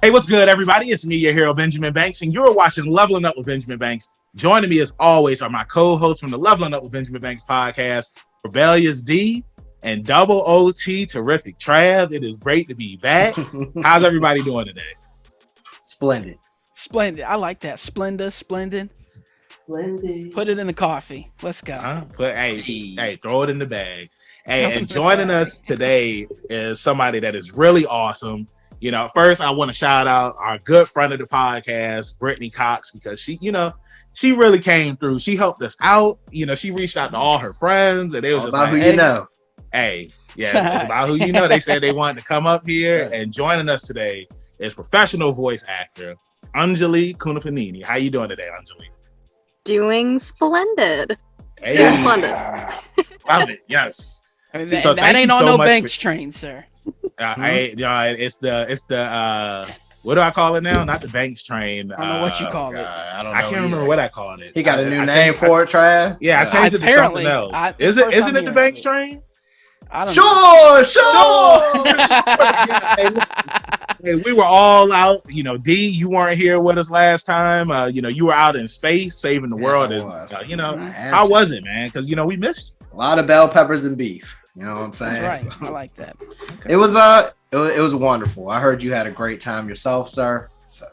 Hey, what's good, everybody? It's me, your hero, Benjamin Banks, and you're watching Leveling Up with Benjamin Banks. Joining me, as always, are my co-hosts from the Leveling Up with Benjamin Banks podcast, Rebellious D and Double OT Terrific Trav. It is great to be back. How's everybody doing today? Splendid. Splendid. I like that. Splendid. Splendid. Put it in the coffee. Let's go. Hey, throw it in the bag. Hey, and joining us today is somebody that is really awesome. You know, first I want to shout out our good friend of the podcast, Brittany Cox, because she really came through. She helped us out. You know, she reached out to all her friends, and it was All just about like, who hey, you know. Hey, yeah, it's about who you know. They said they wanted to come up here, and joining us today is professional voice actor Anjali Kunapaneni. How you doing today, Anjali? Doing splendid. Hey, Doing splendid. love it. Yes. That thank ain't you on so no much Banks train, sir. It's the what do I call it now? Not the Banks train. I don't know what you call it. I don't know. I can't remember what I called it. He got a new I name for it, Trav? Yeah, I changed it to something Apparently, else. it's the first Isn't time it the hearing Banks it. train? I don't know. Sure. Hey, we were all out. You know, D, you weren't here with us last time. You were out in space saving the world. I was. How was it, man? Because we missed you. A lot of bell peppers and beef. You know what I'm saying? That's right. I like that. It was wonderful. I heard you had a great time yourself, sir. So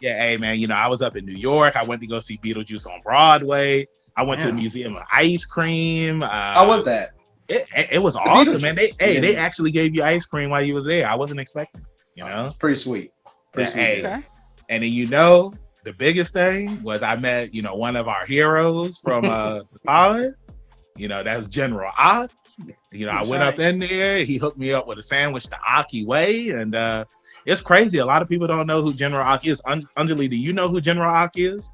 Yeah, hey man, I was up in New York. I went to go see Beetlejuice on Broadway. I went to the Museum of Ice Cream. how was that? It was awesome, man. They actually gave you ice cream while you was there. I wasn't expecting. It's pretty sweet. Hey, Okay. and then the biggest thing was I met one of our heroes from the pod. That's General Ak. I went up in there. He hooked me up with a sandwich the Aki way, and it's crazy. A lot of people don't know who General Ak is. Anjali, do you know who General Ak is?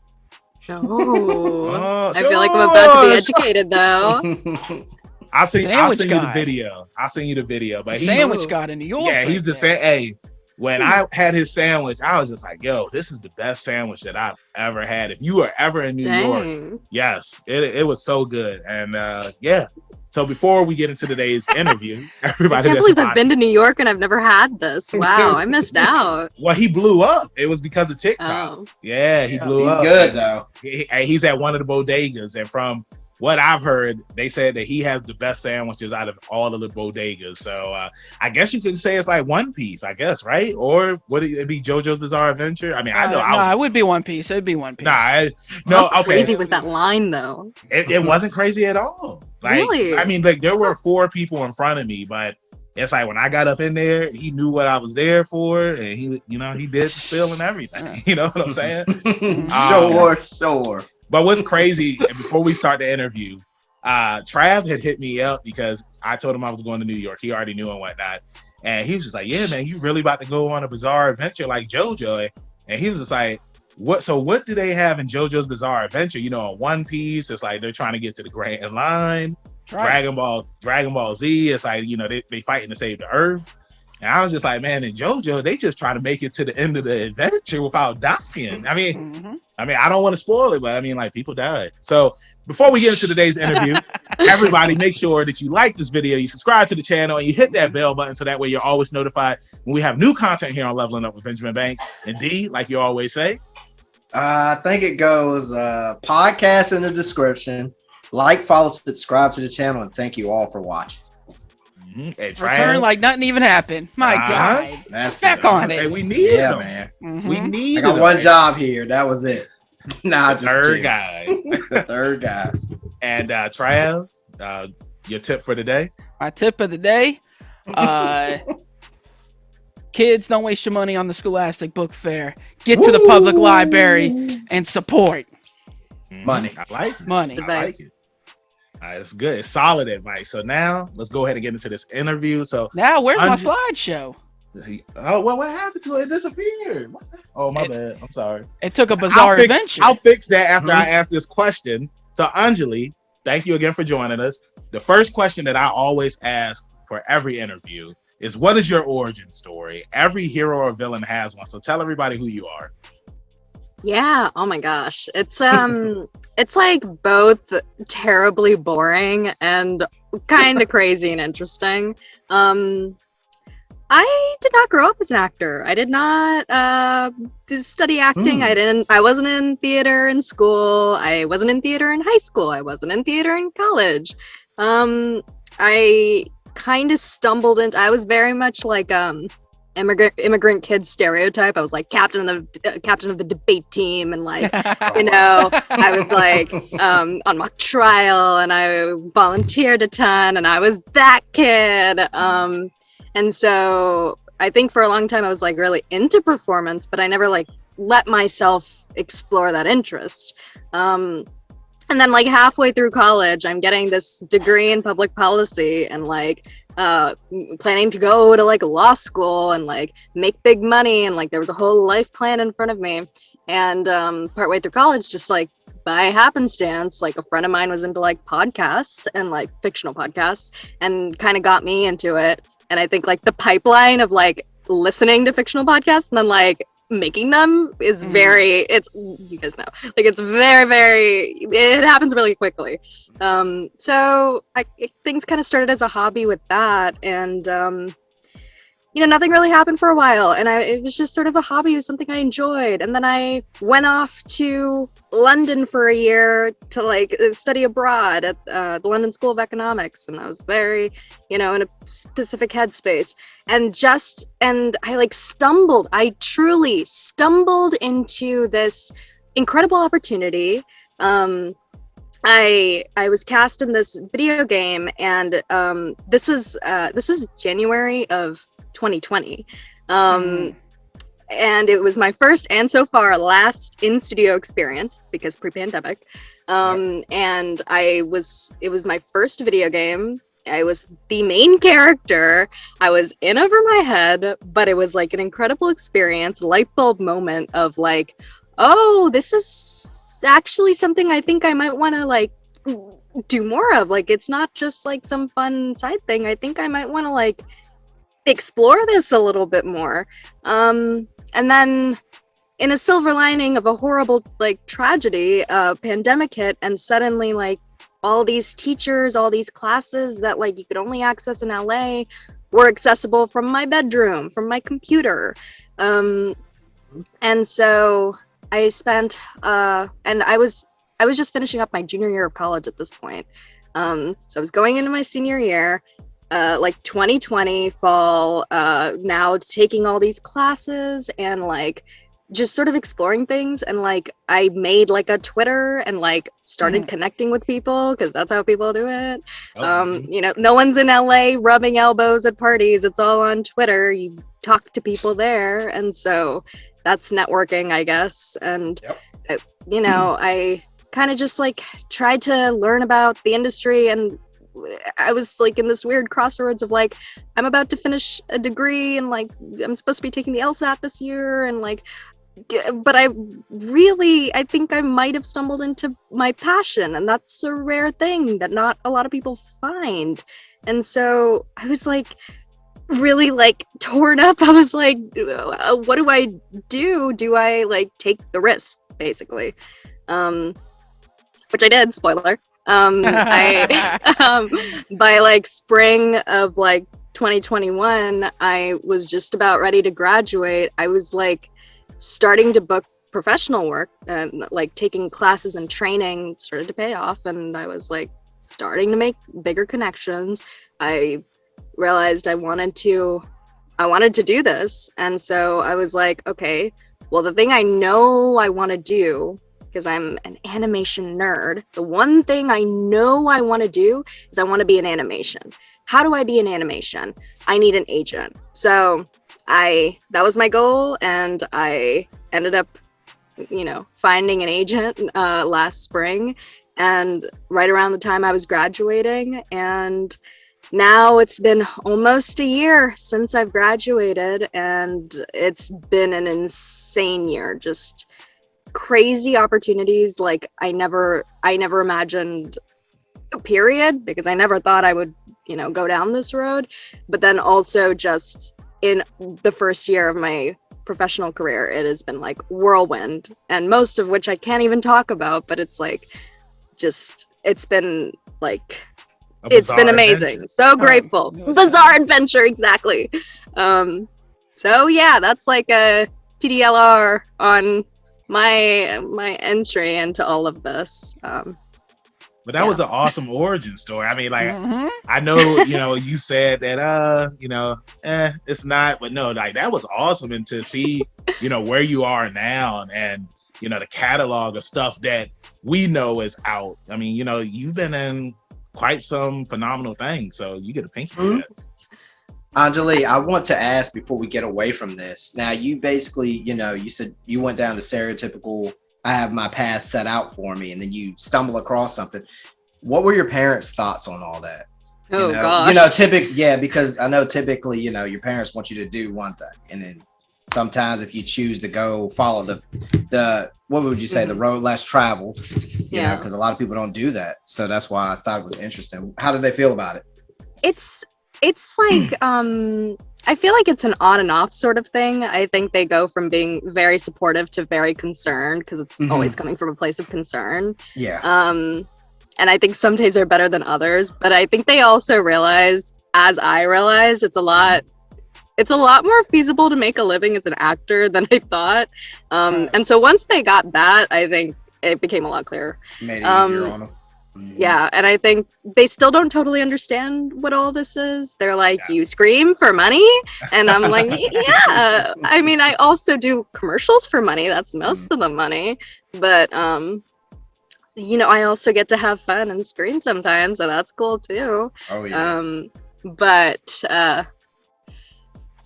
No. I feel like I'm about to be educated though. I'll send you the guy. video. I'll send you the video. But Sandwich God in New York. Yeah, he's the same. same. Hey, when I had his sandwich, I was just like, yo, this is the best sandwich that I've ever had. If you were ever in New York, yes, it was so good. And yeah. So before we get into today's interview, everybody, I can't believe I've been to New York and I've never had this. Wow, I missed out. Well, he blew up. It was because of TikTok. Oh. Yeah, he blew up. He's good though. He's at one of the bodegas, and from what I've heard, they said that he has the best sandwiches out of all of the bodegas. So I guess you could say it's like One Piece, I guess, right? Or would it be JoJo's Bizarre Adventure? I mean, I know. No, it would be One Piece. It'd be One Piece. How crazy was that line though? It wasn't crazy at all. Like, really? I mean, like there were 4 people in front of me, but it's like when I got up in there, he knew what I was there for, and he did the spill and everything. You know what I'm saying? Sure. But what's crazy, and before we start the interview, Trav had hit me up because I told him I was going to New York. He already knew and whatnot. And he was just like, yeah, man, you really about to go on a bizarre adventure like JoJo. And he was just like, what do they have in JoJo's Bizarre Adventure? On One Piece, it's like they're trying to get to the Grand Line. Right. Dragon Ball Z, it's like, they fighting to save the Earth. And I was just like, man, in JoJo, they just try to make it to the end of the adventure without dying. I mean, I don't want to spoil it, but I mean, like, people died. So before we get into today's interview, everybody make sure that you like this video, you subscribe to the channel, and you hit that bell button so that way you're always notified when we have new content here on Leveling Up with Benjamin Banks. And D, like you always say, I think it goes podcast in the description. Like, follow, subscribe to the channel, and thank you all for watching. Hey, Return like nothing even happened. My God. That's back on it. Hey, we needed him. Man. We needed I got one job here. That was it. Nah, just third guy. Third guy. And Trav, your tip for the day? My tip of the day. Kids, don't waste your money on the Scholastic Book Fair. Get to the public library and support. Money. I like it. Money. I like it. It's good. It's solid advice. So now let's go ahead and get into this interview. So now, where's my slideshow? Oh, well, what happened to it? It disappeared. Oh, my bad. I'm sorry. It took a bizarre adventure. I'll fix that after I ask this question. So Anjali, thank you again for joining us. The first question that I always ask for every interview is, what is your origin story? Every hero or villain has one. So tell everybody who you are. Yeah, oh my gosh. It's like both terribly boring and kind of crazy and interesting. I did not grow up as an actor. I did not study acting. I wasn't in theater in school. I wasn't in theater in high school. I wasn't in theater in college. I kind of stumbled into, I was very much like immigrant kid stereotype. I was like captain of the debate team, and like I was like on mock trial, and I volunteered a ton, and I was that kid. And so I think for a long time I was like really into performance, but I never like let myself explore that interest. And then like halfway through college, I'm getting this degree in public policy and like planning to go to like law school and like make big money, and like there was a whole life plan in front of me. And partway through college, just like by happenstance, like a friend of mine was into like podcasts and like fictional podcasts, and kind of got me into it. And I think like the pipeline of like listening to fictional podcasts and then like making them is it's, you guys know, like it's very, it happens really quickly. So things kind of started as a hobby with that, and nothing really happened for a while, and it was just sort of a hobby. It was something I enjoyed. And then I went off to London for a year to like study abroad at the London School of Economics, and I was very, in a specific headspace, and I truly stumbled into this incredible opportunity. I was cast in this video game, and this was January of 2020, and it was my first and so far last in studio experience because pre-pandemic, and it was my first video game. I was the main character. I was in over my head, but it was like an incredible experience, light bulb moment of like, oh, this is actually something I think I might want to like do more of. Like, it's not just like some fun side thing. I think I might want to like explore this a little bit more. And then in a silver lining of a horrible like tragedy, pandemic hit, and suddenly like all these teachers, all these classes that like you could only access in LA were accessible from my bedroom, from my computer. And so I spent and I was just finishing up my junior year of college at this point. So I was going into my senior year, like 2020 fall, now taking all these classes and like just sort of exploring things. And like I made like a Twitter and like started connecting with people, because that's how people do it. No one's in LA rubbing elbows at parties. It's all on Twitter. You talk to people there, and so that's networking, I guess. And I kind of just like tried to learn about the industry, and I was like in this weird crossroads of like, I'm about to finish a degree, and like I'm supposed to be taking the LSAT this year, and like, but I think I might have stumbled into my passion, and that's a rare thing that not a lot of people find. And so I was like really like torn up. I was like, what do I do? Do I like take the risk, basically? Which I did, spoiler. By like spring of like 2021, I was just about ready to graduate. I was like starting to book professional work, and like taking classes and training started to pay off, and I was like starting to make bigger connections. I realized I wanted to do this, and so I was like, okay, well, the thing I know I want to do, because I'm an animation nerd, the one thing I know I want to do is I want to be in animation. How do I be in animation? I need an agent. So that was my goal, and I ended up, finding an agent last spring, and right around the time I was graduating. And now it's been almost a year since I've graduated, and it's been an insane year. Just crazy opportunities like I never imagined, period, because I never thought I would, go down this road. But then also just in the first year of my professional career, it has been like whirlwind, and most of which I can't even talk about, but it's like it's been like, it's been amazing. Adventure. So grateful. Bizarre adventure, exactly. So yeah, that's like a TDLR on my entry into all of this. But that was an awesome origin story. I mean, like, Mhm. I know, you said that, it's not, but no, like that was awesome. And to see, where you are now and, the catalog of stuff that we know is out. I mean, you've been in quite some phenomenal things. So you get a pinky for that. Anjali, I want to ask before we get away from this. Now, you basically, you said you went down the stereotypical, I have my path set out for me, and then you stumble across something. What were your parents' thoughts on all that? Oh, gosh. Because I know typically, your parents want you to do one thing, and then sometimes if you choose to go follow the what would you say, the road less traveled, because a lot of people don't do that. So that's why I thought it was interesting. How did they feel about it? It's like I feel like it's an on and off sort of thing. I think they go from being very supportive to very concerned because it's always coming from a place of concern. Yeah. And I think some days are better than others, but I think they also realized, as I realized, it's a lot more feasible to make a living as an actor than I thought. And so once they got that, I think it became a lot clearer. Made it easier on them. Yeah, and I think they still don't totally understand what all this is. They're like, you scream for money? And I'm like, yeah. I mean, I also do commercials for money. That's most of the money. But, I also get to have fun and scream sometimes, so that's cool too. Oh, yeah. But,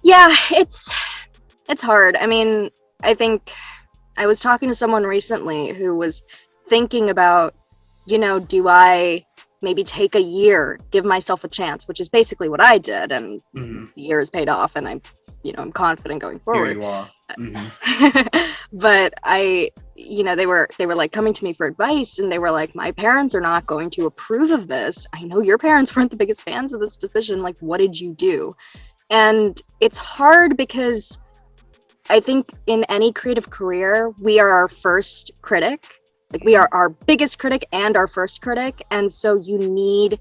yeah, it's hard. I mean, I think I was talking to someone recently who was thinking about, do I maybe take a year, give myself a chance, which is basically what I did, and the year is paid off, and I'm confident going forward. Here you are. But they were like coming to me for advice, and they were like, my parents are not going to approve of this. I know your parents weren't the biggest fans of this decision. Like, what did you do? And it's hard because I think in any creative career, we are our first critic. Like, we are our biggest critic and our first critic. And so you need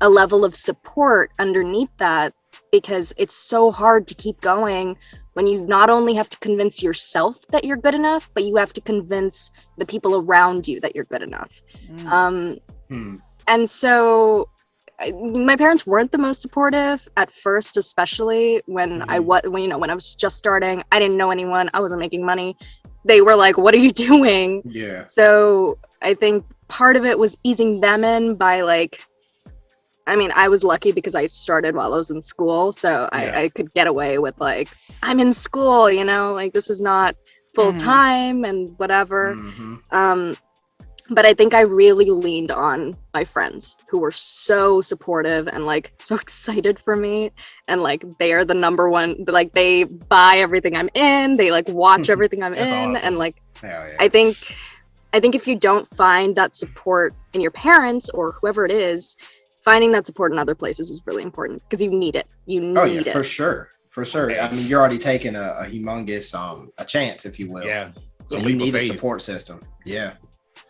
a level of support underneath that, because it's so hard to keep going when you not only have to convince yourself that you're good enough, but you have to convince the people around you that you're good enough. And so my parents weren't the most supportive at first, especially when I was just starting. I didn't know anyone. I wasn't making money. They were like, what are you doing? Yeah. So I think part of it was easing them in by I was lucky because I started while I was in school. So I could get away with I'm in school, like this is not full time and whatever. But I think I really leaned on my friends who were so supportive and so excited for me. And they are the number one, they buy everything I'm in. They watch everything I'm in. Awesome. And I think if you don't find that support in your parents or whoever it is, finding that support in other places is really important because you need it. You need it. For sure. For sure. I mean, you're already taking a humongous a chance, if you will. Yeah. So you need a support system. Yeah.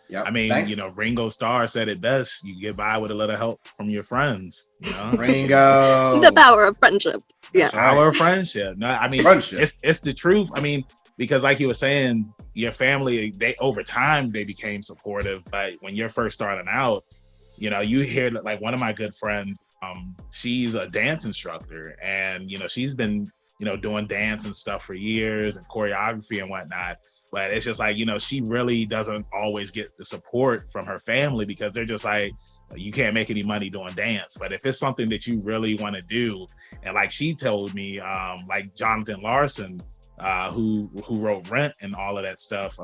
Yep. I mean, Ringo Starr said it best. You get by with a little help from your friends. Ringo. The power of friendship. Yeah. Power of friendship. No, I mean, friendship. It's the truth. I mean, because like you were saying, your family, they over time they became supportive. But when you're first starting out, you hear one of my good friends, she's a dance instructor, and she's been doing dance and stuff for years and choreography and whatnot. But it's just she really doesn't always get the support from her family because they're just you can't make any money doing dance. But if it's something that you really want to do, and she told me, Jonathan Larson, who wrote Rent and all of that stuff,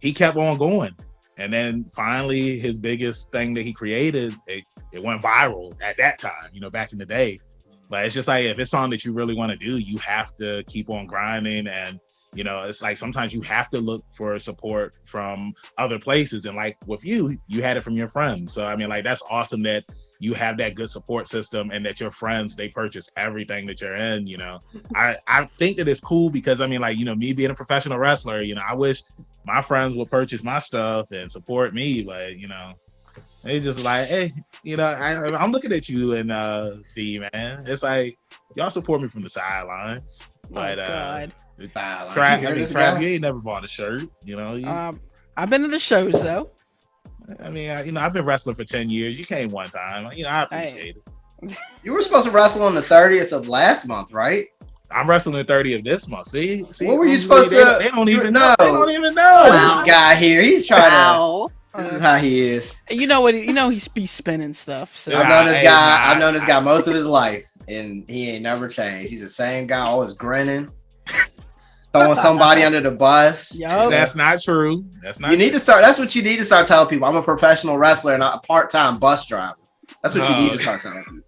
he kept on going. And then finally, his biggest thing that he created, it went viral at that time, back in the day. But it's just if it's something that you really want to do, you have to keep on grinding. And it's sometimes you have to look for support from other places. And with you had it from your friends. So, I mean, that's awesome that you have that good support system and that your friends, they purchase everything that you're in, I think that it's cool because, I mean, me being a professional wrestler, I wish my friends would purchase my stuff and support me. But, they just hey, I'm looking at you and D, man. It's y'all support me from the sidelines. But God. Trav, you ain't never bought a shirt. You know. I've been to the shows though. I mean, I've been wrestling for 10 years. You came one time. I appreciate it. You were supposed to wrestle on the 30th of last month, right? I'm wrestling the 30th of this month. See, what were you supposed to? They don't even know. They don't even know. Wow. This guy here, he's trying to. This is how he is. You know what? He's be spinning stuff. So. I've known this guy. I've known this guy most of his life, and he ain't never changed. He's the same guy, always grinning, throwing somebody under the bus. Yo, that's not true. That's not. You need to start. That's what you need to start telling people. I'm a professional wrestler, not a part-time bus driver. That's what you need to start telling people.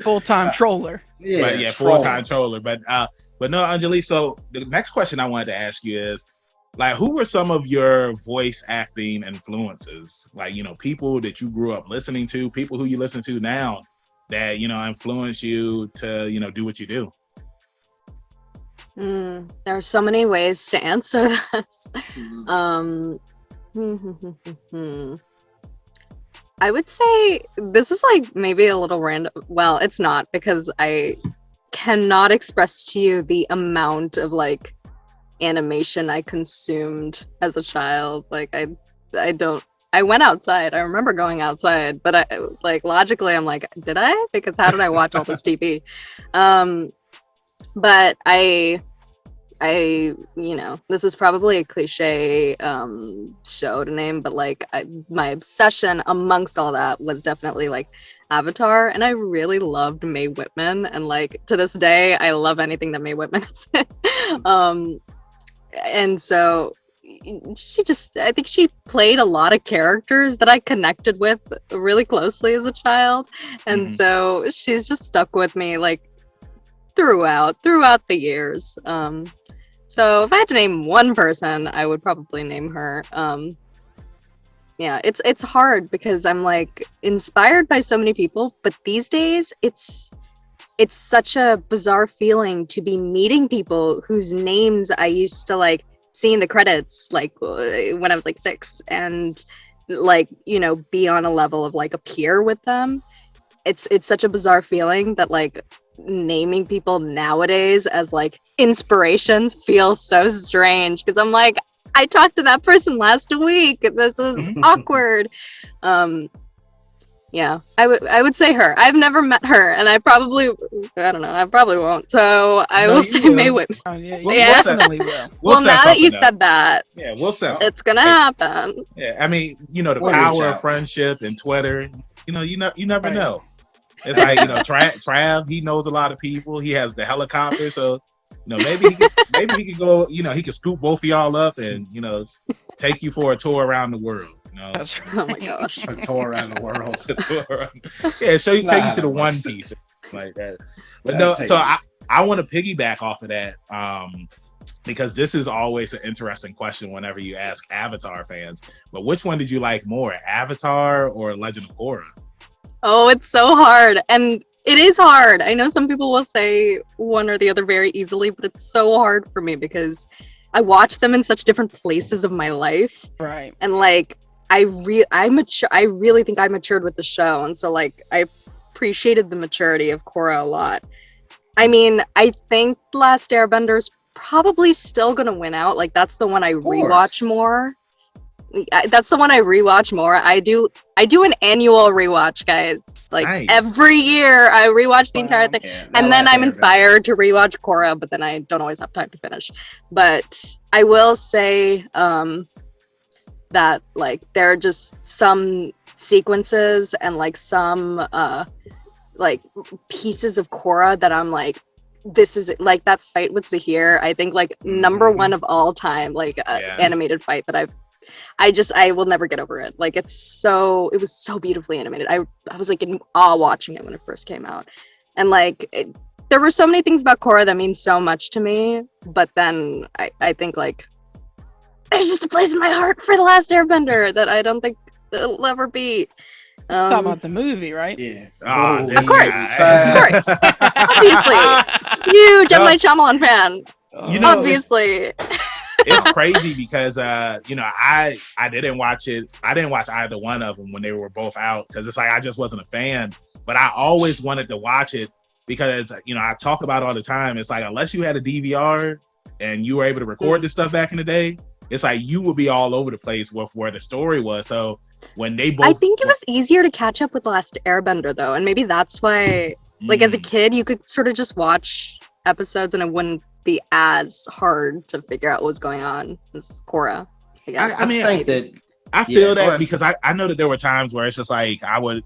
Full-time troller. Yeah, full-time troller. But no, Anjali. So the next question I wanted to ask you is, like, who were some of your voice acting influences? Like, people that you grew up listening to, people who you listen to now that, influence you to, do what you do? There are so many ways to answer this. I would say this is like maybe a little random. Well, it's not, because I cannot express to you the amount of like animation I consumed as a child. Like I went outside. I remember going outside, but I like logically I'm like, did I? Because how did I watch all this TV? But I this is probably a cliche show to name, but like my obsession amongst all that was definitely like Avatar, and I really loved Mae Whitman, and like to this day I love anything that Mae Whitman is in. And so I think she played a lot of characters that I connected with really closely as a child, and so she's just stuck with me like throughout the years. So if I had to name one person, I would probably name her. Yeah, it's hard because I'm like inspired by so many people, but these days it's such a bizarre feeling to be meeting people whose names I used to like see in the credits like when I was like 6, and like be on a level of like a peer with them. It's such a bizarre feeling that like naming people nowadays as like inspirations feels so strange, because I'm like, I talked to that person last week. This is awkward. Yeah, I would say her. I've never met her, and I probably won't. So I will say Mae Whitman. Oh, yeah, definitely will. Well, now that you said that, we'll set it's gonna happen. Yeah, I mean, the power of friendship and Twitter. You never know. It's like Trav. He knows a lot of people. He has the helicopter, so maybe he could go. He could scoop both of y'all up and take you for a tour around the world. That's right. Oh my gosh, a tour around the world. Yeah, take you to the One Piece like that. But no, so I want to piggyback off of that because this is always an interesting question whenever you ask Avatar fans. But which one did you like more, Avatar or Legend of Korra? Oh, it's so hard, and it is hard. I know some people will say one or the other very easily, but it's so hard for me because I watch them in such different places of my life. Right. And like I really think I matured with the show, and so like I appreciated the maturity of Korra a lot. I mean, I think Last Airbender's probably still gonna win out. Like that's the one I rewatch more. That's the one I rewatch more. I do an annual rewatch, guys. Like every year I rewatch the entire thing. Yeah, and then I'm inspired to rewatch Korra, but then I don't always have time to finish. But I will say that like there are just some sequences and like some like pieces of Korra that I'm like, this is like that fight with Zahir. I think like number one of all time, like animated fight that I will never get over it. Like it was so beautifully animated. I was like in awe watching it when it first came out. And like there were so many things about Korra that mean so much to me, but then I think like there's just a place in my heart for The Last Airbender that I don't think it'll ever be. Talking about the movie, right? Yeah. Of course. Obviously. Huge M. Night Shyamalan fan. Obviously. It's crazy because I didn't watch it. I didn't watch either one of them when they were both out because it's like I just wasn't a fan. But I always wanted to watch it because I talk about it all the time. It's like unless you had a DVR and you were able to record this stuff back in the day, it's like you would be all over the place with where the story was. So when they both, I think it was easier to catch up with The Last Airbender though, and maybe that's why, like as a kid, you could sort of just watch episodes and it wouldn't be as hard to figure out what was going on as Korra, I guess. I feel that because I know that there were times where it's just like I would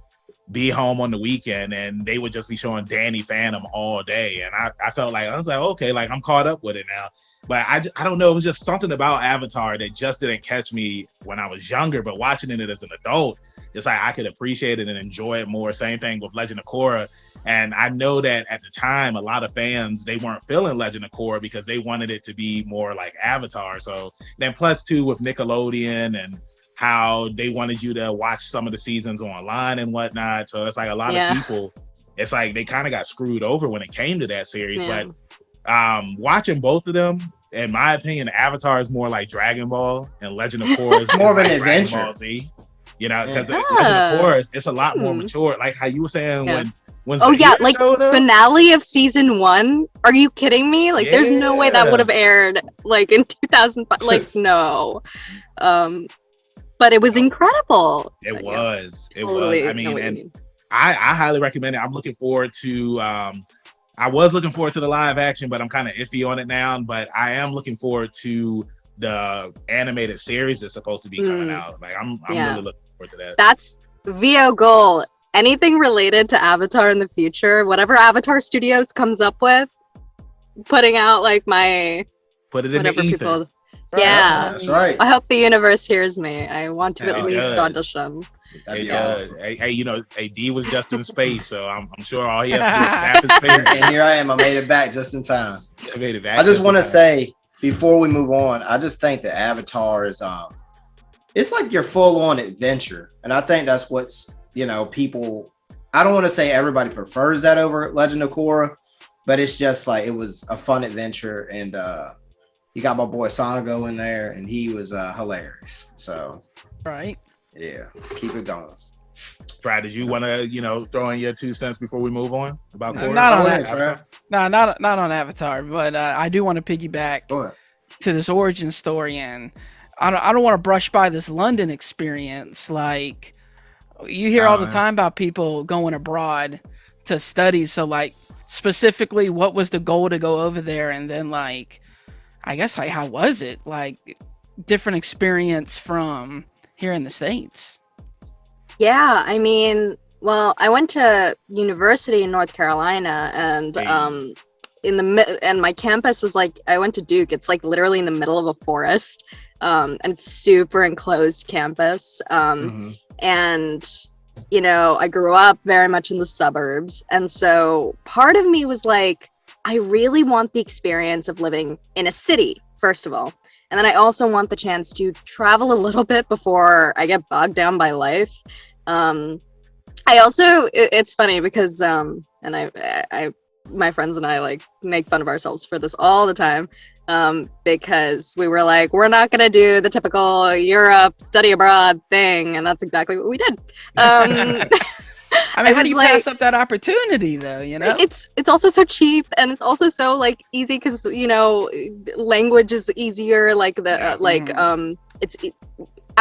be home on the weekend and they would just be showing Danny Phantom all day, and I felt like I was like, okay, like I'm caught up with it now. But I don't know, it was just something about Avatar that just didn't catch me when I was younger, but watching it as an adult, it's like I could appreciate it and enjoy it more. Same thing with Legend of Korra. And I know that at the time, a lot of fans, they weren't feeling Legend of Korra because they wanted it to be more like Avatar. So then plus two with Nickelodeon and how they wanted you to watch some of the seasons online and whatnot. So it's like a lot of people, it's like they kind of got screwed over when it came to that series. But watching both of them, in my opinion, Avatar is more like Dragon Ball and Legend of Korra is more of an like adventure. Dragon Ball Z. Because Legend of Korra, it's a lot more mature. Like how you were saying when like finale of season 1. Are you kidding me? Like there's no way that would have aired like in 2005. Like no. But it was incredible. It was. I mean, and I highly recommend it. I'm looking forward to I was looking forward to the live action, but I'm kind of iffy on it now. But I am looking forward to the animated series that's supposed to be coming out. Like I'm really looking forward to that. That's VO goal. Anything related to Avatar in the future, whatever Avatar Studios comes up with, putting out like put it in the ether. Yeah, that's right. I hope the universe hears me. I want to at least audition. It does. Hey, D was just in space, so I'm sure all he has to do is snap his finger. And here I am. I made it back just in time. I made it back. I just want to say before we move on, I just think that Avatar is it's like your full-on adventure, and I think that's what's people. I don't want to say everybody prefers that over Legend of Korra, but it's just like it was a fun adventure, and you got my boy Sango in there, and he was hilarious. So right. Yeah, keep it going. Trav, did you want to, throw in your 2 cents before we move on about Korra? Not on Avatar. No, not on Avatar, but I do want to piggyback to this origin story, and I don't want to brush by this London experience. Like you hear all the time about people going abroad to study. So like specifically, what was the goal to go over there, and then like I guess like how was it? Like different experience from here in the States. Yeah, I mean, well, I went to university in North Carolina, and and my campus was like, I went to Duke. It's like literally in the middle of a forest, and it's super enclosed campus. And I grew up very much in the suburbs, and so part of me was like, I really want the experience of living in a city, first of all. And then I also want the chance to travel a little bit before I get bogged down by life. It's funny because, and my friends and I like make fun of ourselves for this all the time. Because we were like, we're not going to do the typical Europe study abroad thing. And that's exactly what we did. I mean, how do you pass up that opportunity, though? It's also so cheap, and it's also so like easy because language is easier. Like I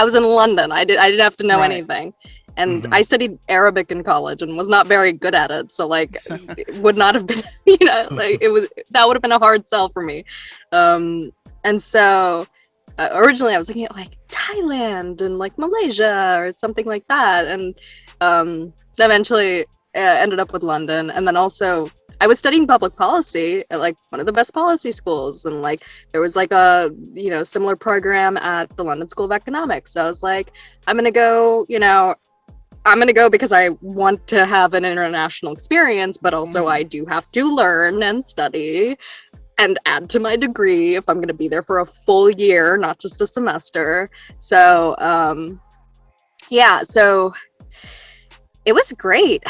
was in London. I didn't have to know anything, and I studied Arabic in college and was not very good at it. So like, it would not have been, that would have been a hard sell for me. And so originally I was looking at like Thailand and like Malaysia or something like that, and eventually ended up with London. And then also I was studying public policy at like one of the best policy schools, and like there was like a similar program at the London School of Economics. So I was like, I'm gonna go because I want to have an international experience, but also I do have to learn and study and add to my degree if I'm gonna be there for a full year, not just a semester. So so it was great.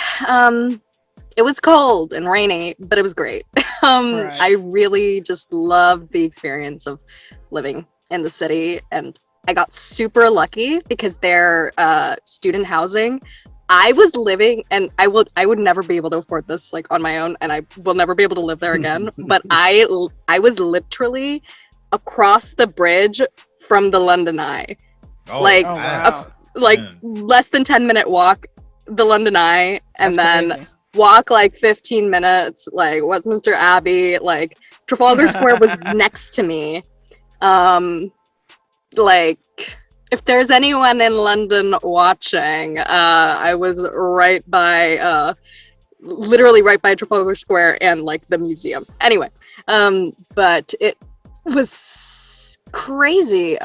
It was cold and rainy, but it was great. I really just loved the experience of living in the city, and I got super lucky because their student housing I was living, and I would never be able to afford this like on my own, and I will never be able to live there again. But I was literally across the bridge from the London Eye, less than 10-minute walk, the London Eye, and then crazy. Walk like 15 minutes, like Westminster Abbey, like Trafalgar Square was next to me. Like, if there's anyone in London watching, I was right by, literally right by Trafalgar Square and like the museum. Anyway, but it was crazy.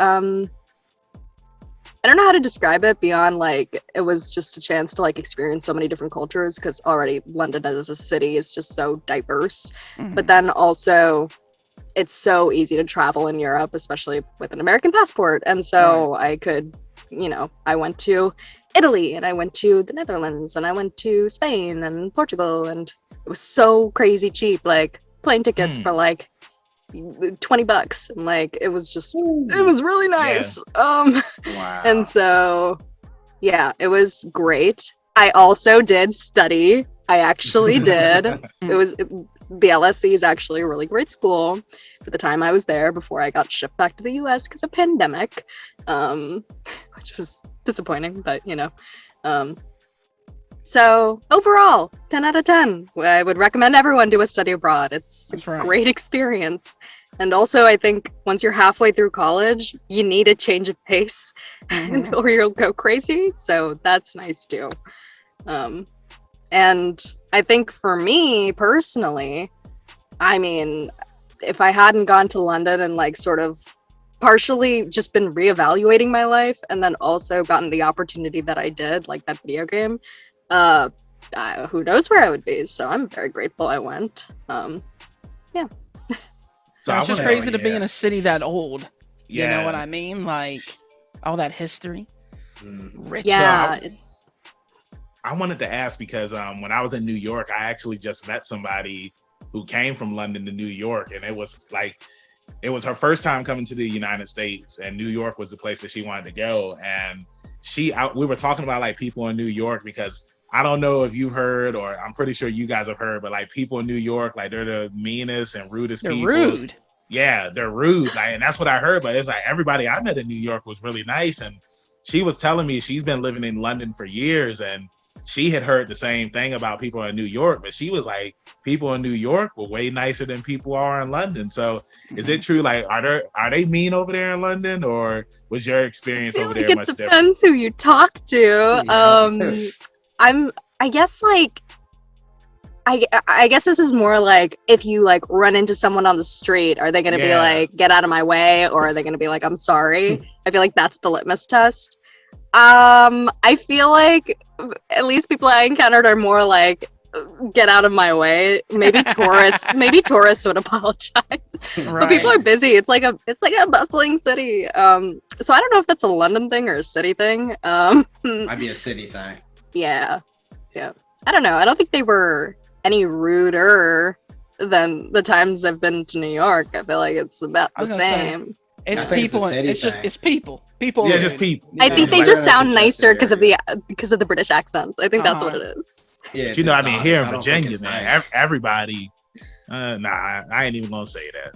I don't know how to describe it beyond like it was just a chance to like experience so many different cultures, because already London as a city is just so diverse. But then also it's so easy to travel in Europe, especially with an American passport. And so I could, I went to Italy and I went to the Netherlands and I went to Spain and Portugal, and it was so crazy cheap, like plane tickets for like $20, and like it was really nice. Wow. And so it was great. I also did study. I actually did. The LSE is actually a really great school for the time I was there before I got shipped back to the US because of pandemic, which was disappointing, but so overall, 10 out of 10. I would recommend everyone do a study abroad. It's a great experience. And also, I think once you're halfway through college, you need a change of pace or you'll go crazy. So that's nice too. And I think for me personally, I mean, if I hadn't gone to London and like sort of partially just been reevaluating my life, and then also gotten the opportunity that I did, like that video game, who knows where I would be. So I'm very grateful I went. Yeah. So it's just crazy to be in a city that old. You know what I mean? Like all that history. Rich. Yeah. I wanted to ask because when I was in New York, I actually just met somebody who came from London to New York, and it was her first time coming to the United States, and New York was the place that she wanted to go. And we were talking about like people in New York, because I don't know if you've heard, or I'm pretty sure you guys have heard, but like people in New York, like they're the meanest and rudest people. They're rude. Yeah, they're rude. Like, and that's what I heard, but it's like everybody I met in New York was really nice. And she was telling me she's been living in London for years, and she had heard the same thing about people in New York, but she was like, people in New York were way nicer than people are in London. So is it true? Like, are they mean over there in London, or was your experience over there much different? It depends who you talk to. Yeah. I guess like, I guess this is more like if you like run into someone on the street, are they going to be like, get out of my way? Or are they going to be like, I'm sorry? I feel like that's the litmus test. I feel like at least people I encountered are more like, get out of my way. Maybe tourists would apologize. Right. But people are busy. It's like a bustling city. So I don't know if that's a London thing or a city thing. Might be a city thing. Yeah. I don't know. I don't think they were any ruder than the times I've been to New York. I feel like it's about the same. It's people. It's people. People. Yeah, just people. I think they just sound nicer because of the British accents. I think that's what it is. Yeah, I mean, here in Virginia, man, nice. Everybody. I ain't even gonna say that.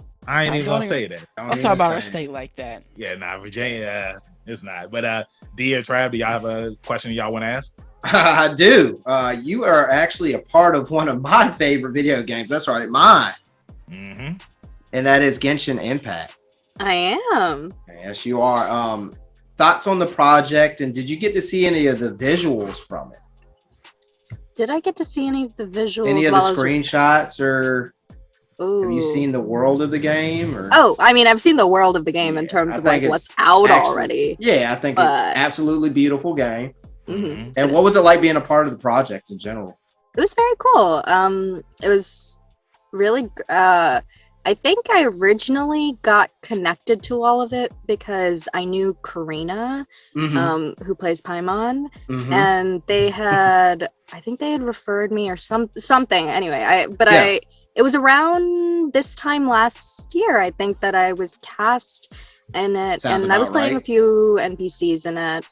I'll talk about a state like that. Yeah, Virginia, it's not. But Dia, Trav, do y'all have a question y'all want to ask? I do. You are actually a part of one of my favorite video games. That's right, mine. Mm-hmm. And that is Genshin Impact. I am. Yes, you are. Thoughts on the project, and did you get to see any of the visuals from it? Did I get to see any of the visuals? Any of the screenshots, or have you seen the world of the game? Or? Oh, I mean, I've seen the world of the game in terms of like what's out already. Yeah, I think it's absolutely beautiful game. Mm-hmm. And what was it like being a part of the project in general? It was very cool. It was really. I think I originally got connected to all of it because I knew Karina, who plays Paimon, and I think they had referred me or something. Anyway, it was around this time last year, I think, that I was cast in it. Sounds and I was playing a few NPCs in it.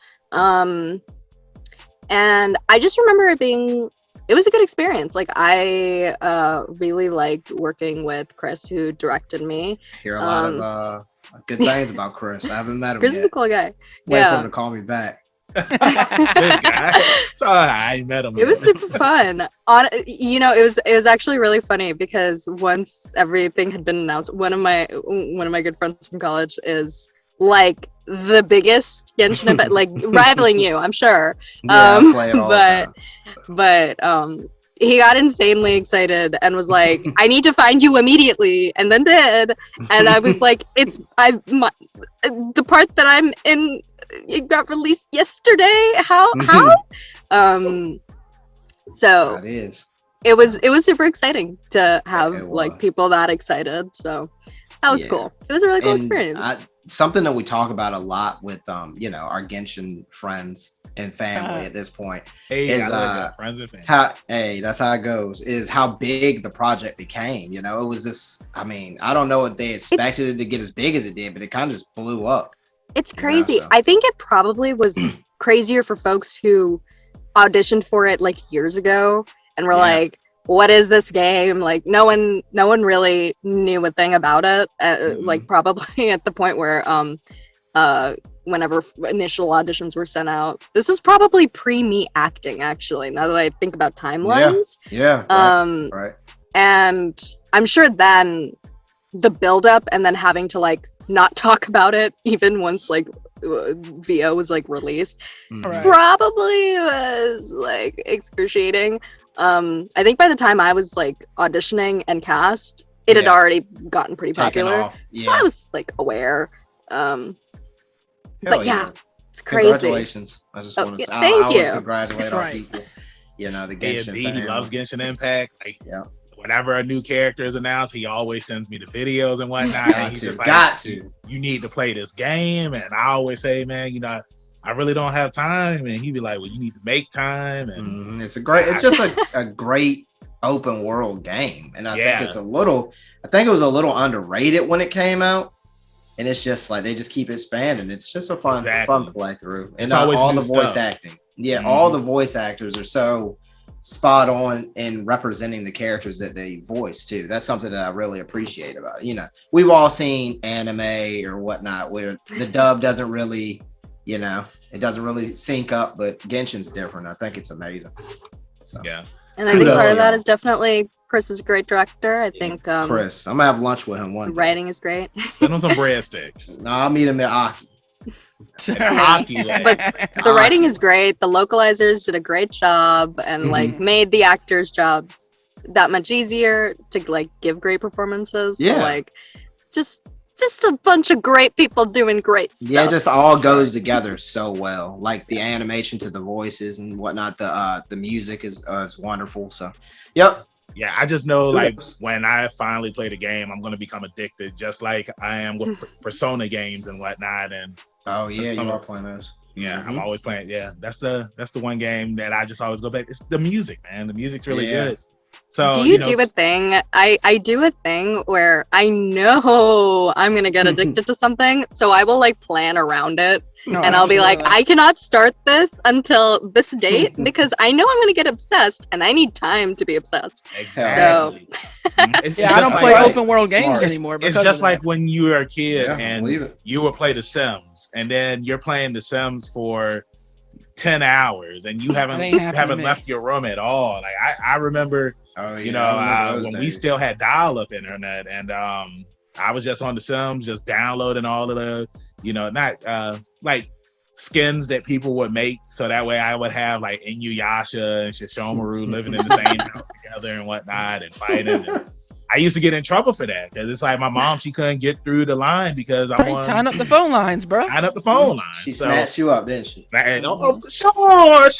And I just remember it was a good experience. Like I really liked working with Chris, who directed me. I hear a lot of good things about Chris. I haven't met him Chris yet. is a cool guy. Wait for him to call me back. This guy. I met him. It was super fun. It was actually really funny because once everything had been announced, one of my good friends from college is like the biggest Genshin Impact, like rivaling you, I'm sure. Yeah, I play it all the time. But he got insanely excited and was like, "I need to find you immediately," and then did. And I was like, the part that I'm in, it got released yesterday. How? So it was super exciting to have like people that excited. So that was cool. It was a really cool experience. Something that we talk about a lot with our Genshin friends and family at this point is friends and family. That's how it goes, is how big the project became. It was this, I don't know if they expected it to get as big as it did, but it kind of just blew up. It's crazy. I think it probably was crazier for folks who auditioned for it like years ago and were like, what is this game? Like no one really knew a thing about it. Like probably at the point where whenever initial auditions were sent out, this is probably pre me acting, actually, now that I think about timelines. Right. And I'm sure then the build up and then having to like not talk about it even once like VO was like released probably was like excruciating. I think by the time I was like auditioning and cast, it had already gotten pretty popular. So I was like aware. But it's crazy. Congratulations. I just want to say, I always congratulate our people. The Genshin he loves Genshin Impact. Like, whenever a new character is announced, he always sends me the videos and whatnot. And he's just like, you need to play this game. And I always say, man, I really don't have time. And he'd be like, well, you need to make time. And it's just a great open world game. And I think it was a little underrated when it came out. And it's just like, they just keep expanding. It's just a fun playthrough. And all the voice acting. Yeah. All the voice actors are so spot on in representing the characters that they voice too. That's something that I really appreciate about it. We've all seen anime or whatnot where the dub doesn't really, it doesn't really sync up, but Genshin's different. I think it's amazing. So and I think part of that is definitely Chris is a great director. I think Chris, I'm gonna have lunch with him one day. Writing is great. Send him some breadsticks. No, I'll meet him at Aki. But the writing is great. The localizers did a great job and like made the actors' jobs that much easier to like give great performances. So like just a bunch of great people doing great stuff. Yeah, it just all goes together so well. Like the animation to the voices and whatnot. The music is wonderful. So yeah, I just know like when I finally play the game, I'm gonna become addicted, just like I am with Persona games and whatnot. And you are playing those. Yeah, I'm always playing. Yeah, that's the one game that I just always go back. It's the music, man. The music's really good. So do you do a thing? I do a thing where I know I'm gonna get addicted to something, so I will like plan around it, and I'll be like, I cannot start this until this date because I know I'm gonna get obsessed, and I need time to be obsessed. Exactly. So I don't play open world games anymore. It's just like when you were a kid and you would play The Sims, and then you're playing The Sims for 10 hours and you haven't left your room at all. Like I remember when we still had dial-up internet, and I was just on The Sims, just downloading all of the not like skins that people would make, so that way I would have like Inuyasha and Shishomaru living in the same house together and whatnot and fighting. And I used to get in trouble for that because it's like my mom, she couldn't get through the line because I was tying up the phone lines, bro. Tying up the phone lines. She snatched you up, didn't she? Sure.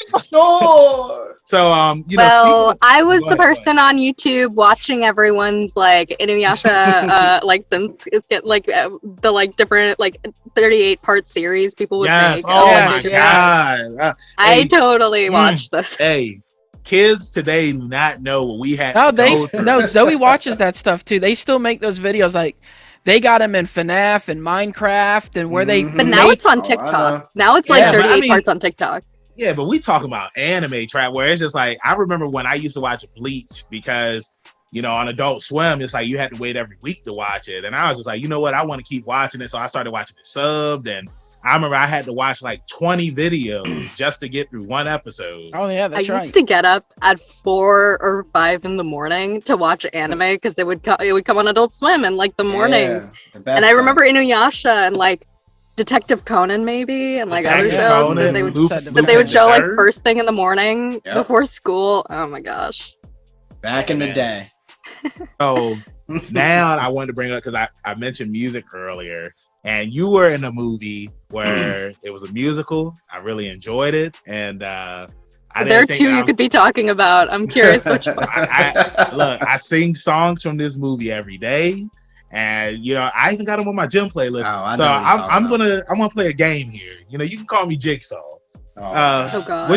So I was the person on YouTube watching everyone's like Inuyasha like Sims get like the like different like 38 part series people would make. My god. I totally watched this. Hey, kids today do not know what we had. No, Zoe watches that stuff too. They still make those videos. Like they got them in FNAF and Minecraft and where they. But now it's on TikTok. Now it's like 38 parts on TikTok. Yeah, but we talking about anime trap where it's just like I remember when I used to watch Bleach because on Adult Swim it's like you had to wait every week to watch it, and I was just like, you know what, I want to keep watching it, so I started watching it subbed, and I remember I had to watch like 20 videos just to get through one episode. Oh yeah, that's right. I used to get up at 4 or 5 in the morning to watch anime because it would come on Adult Swim in like the mornings, and I remember Inuyasha and like Detective Conan maybe, and like other shows that they would show like first thing in the morning before school. Oh my gosh. Back in the day. So now I wanted to bring up because I mentioned music earlier, and you were in a movie where it was a musical. I really enjoyed it, and there are two you could be talking about. I'm curious which one. I sing songs from this movie every day. And I even got them on my gym playlist. So I'm gonna play a game here. You can call me Jigsaw. Oh God.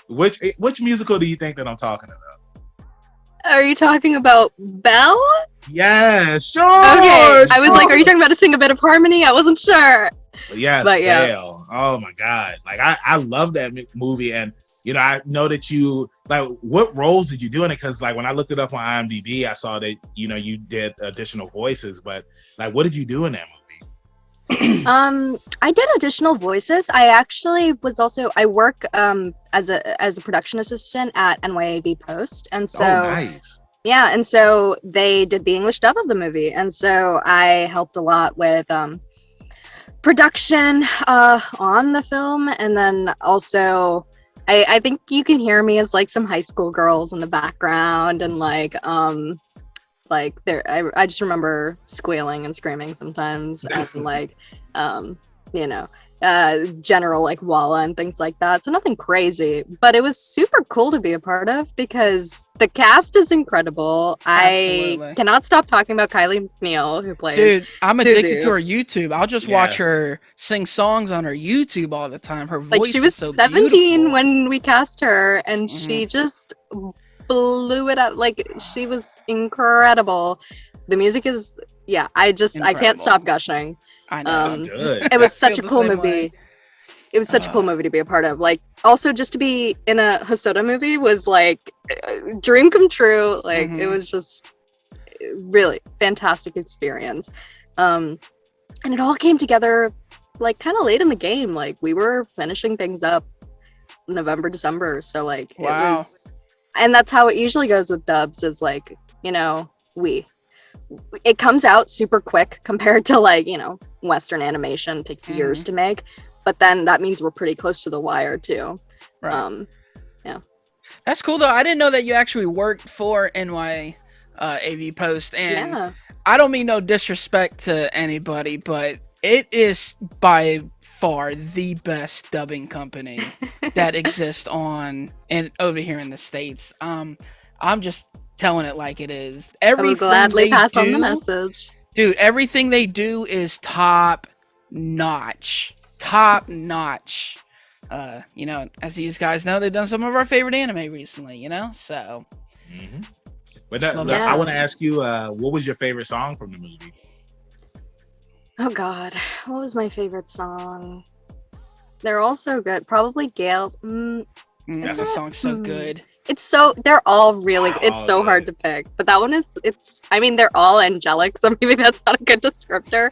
Which musical do you think that I'm talking about? Are you talking about Belle? Yeah, sure. Okay, I was like, are you talking about to sing a bit of harmony? I wasn't sure. Yes, but yeah. Belle. Oh my God, like I love that movie, and I know that you like. What roles did you do in it? Because like when I looked it up on IMDb, I saw that you did additional voices. But like, what did you do in that movie? I did additional voices. I actually I work as a production assistant at NYAV Post, and so nice. Yeah, and so they did the English dub of the movie, and so I helped a lot with production on the film, and then also. I think you can hear me as like some high school girls in the background, and like there I just remember squealing and screaming sometimes, and like general like Walla and things like that. So nothing crazy, but it was super cool to be a part of because the cast is incredible. Absolutely. I cannot stop talking about Kylie McNeil, who plays. Dude, I'm addicted to her YouTube. I'll just watch her sing songs on her YouTube all the time. Her voice she was is so 17 beautiful. when we cast her, and she just blew it up. Like she was incredible. The music is I can't stop gushing. I know. That's good. It was such a cool movie. It was such a cool movie to be a part of. Like, also just to be in a Hosoda movie was like dream come true. Like, it was just really fantastic experience. And it all came together like kind of late in the game. Like, we were finishing things up November, December. So like it was, and that's how it usually goes with dubs. Is like it comes out super quick compared to like Western animation. It takes years to make, but then that means we're pretty close to the wire too. Right. That's cool though. I didn't know that you actually worked for AV Post, and I don't mean no disrespect to anybody, but it is by far the best dubbing company that exists over here in the States. I'm just telling it like it is. I will gladly pass on the message. Dude, everything they do is top notch. Top notch. As these guys know, they've done some of our favorite anime recently, so. Mm-hmm. But I want to ask you, what was your favorite song from the movie? Oh God, what was my favorite song? They're all so good. Probably Gale's. That song's so good. They're all really, it's so hard to pick, but that one they're all angelic, so maybe that's not a good descriptor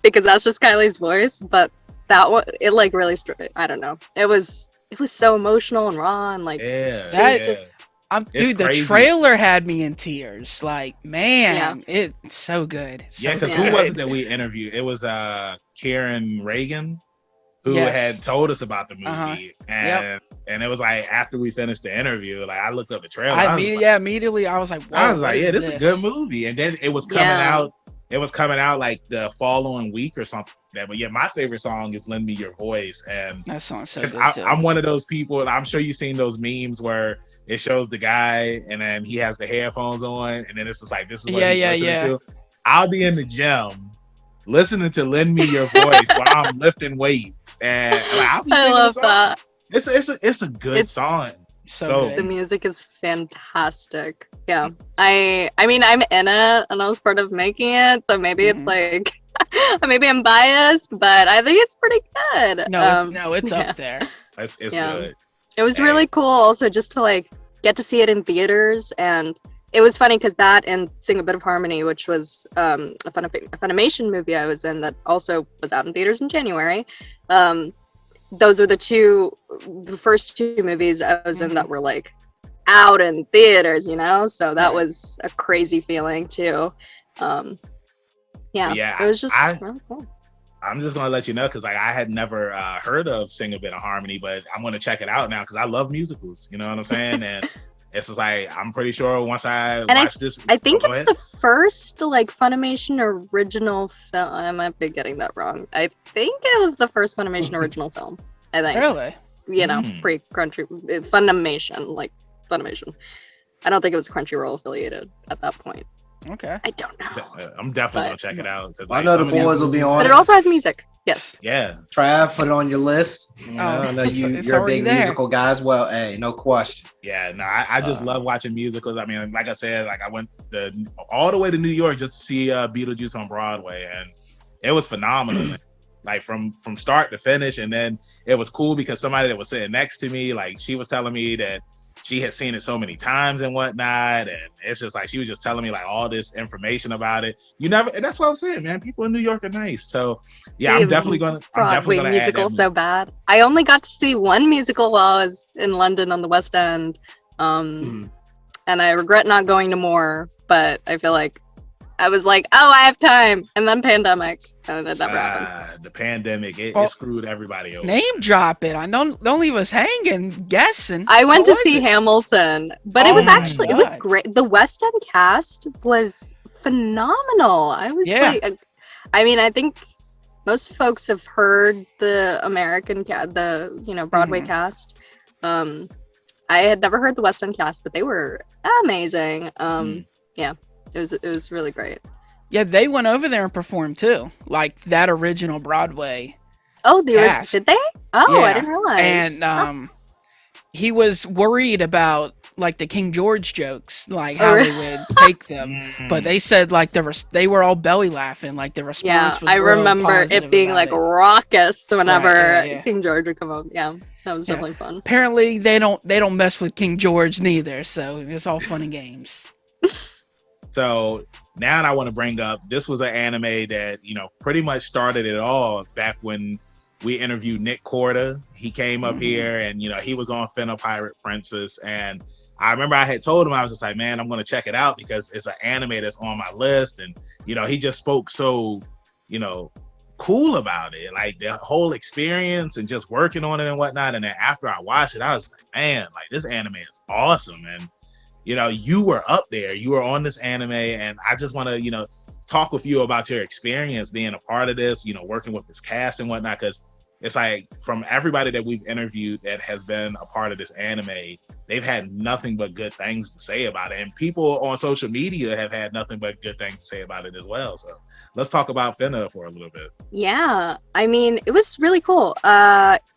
because that's just Kylie's voice, but that one, it like really, I don't know. It was so emotional and raw, and like, dude, the trailer had me in tears. Like, man, it's so good. Because who was it that we interviewed? It was Karen Reagan, who had told us about the movie, and it was like after we finished the interview, like I looked up the trailer. Immediately I was like, this is a good movie, and then it was coming out. It was coming out like the following week or something. But my favorite song is "Lend Me Your Voice," and that song's so good too. I'm one of those people. I'm sure you've seen those memes where it shows the guy and then he has the headphones on, and then it's just like this is what he's listening to. I'll be in the gym listening to "Lend Me Your Voice" while I'm lifting weights, and like, I love that. It's a good song. So the music is fantastic. Yeah, I mean I'm in it and I was part of making it, so maybe it's like maybe I'm biased, but I think it's pretty good. No, it's up there. It's Yeah. good. It was really cool also just to like get to see it in theaters, and it was funny because that and Sing a Bit of Harmony, which was a Funimation movie I was in that also was out in theaters in January. Those were the first two movies I was in that were like out in theaters, you know? So that was a crazy feeling too. It was just really cool. I'm just gonna let you know because like I had never heard of Sing a Bit of Harmony, but I'm gonna check it out now because I love musicals. You know what I'm saying? And it's just like I'm pretty sure once I watch this, I think it's the first like Funimation original film. I might be getting that wrong. I think it was the first Funimation original film. I think. Really? You know, pre-Crunchy Funimation. I don't think it was Crunchyroll affiliated at that point. Okay. I don't know. I'm definitely gonna check it out. I know the boys will be on. But it also has music. Yes. Yeah. Trav, put it on your list. You know, I know you're a big musical guy as well. Hey, no question. Yeah, no, I just love watching musicals. I mean, like I said, like I went all the way to New York just to see Beetlejuice on Broadway, and it was phenomenal. Like from start to finish. And then it was cool because somebody that was sitting next to me, like she was telling me that she had seen it so many times and whatnot, and it's just like she was just telling me like all this information about it. And that's what I'm saying, man. People in New York are nice. So yeah, I'm definitely gonna musical so bad. I only got to see one musical while I was in London on the West End, and I regret not going to more. But I feel like I was like, oh, I have time, and then pandemic, and it never happened. The pandemic, it screwed everybody over. Name drop it. I don't leave us hanging, guessing. I went to see Hamilton, but it was actually it was great. The West End cast was phenomenal. I was like, I mean, I think most folks have heard the American Broadway cast. I had never heard the West End cast, but they were amazing. Yeah. It was really great. Yeah, they went over there and performed too, like that original Broadway. Oh, did they? Oh, yeah. I didn't realize. And he was worried about like the King George jokes, like how they would take them. But they said like they were all belly laughing, like the response was I remember it being like raucous whenever King George would come up. Yeah, that was definitely fun. Apparently, they don't mess with King George neither, so it's all fun and games. So now I want to bring up, this was an anime that, pretty much started it all back when we interviewed Nick Corda. He came up here and, he was on Fena Pirate Princess. And I remember I had told him, I was just like, man, I'm going to check it out because it's an anime that's on my list. And, he just spoke so, cool about it, like the whole experience and just working on it and whatnot. And then after I watched it, I was like, man, like this anime is awesome. And you were up there, you were on this anime, and I just want to, talk with you about your experience being a part of this, working with this cast and whatnot, because it's like from everybody that we've interviewed that has been a part of this anime, they've had nothing but good things to say about it. And people on social media have had nothing but good things to say about it as well. So let's talk about Fena for a little bit. Yeah, I mean, it was really cool.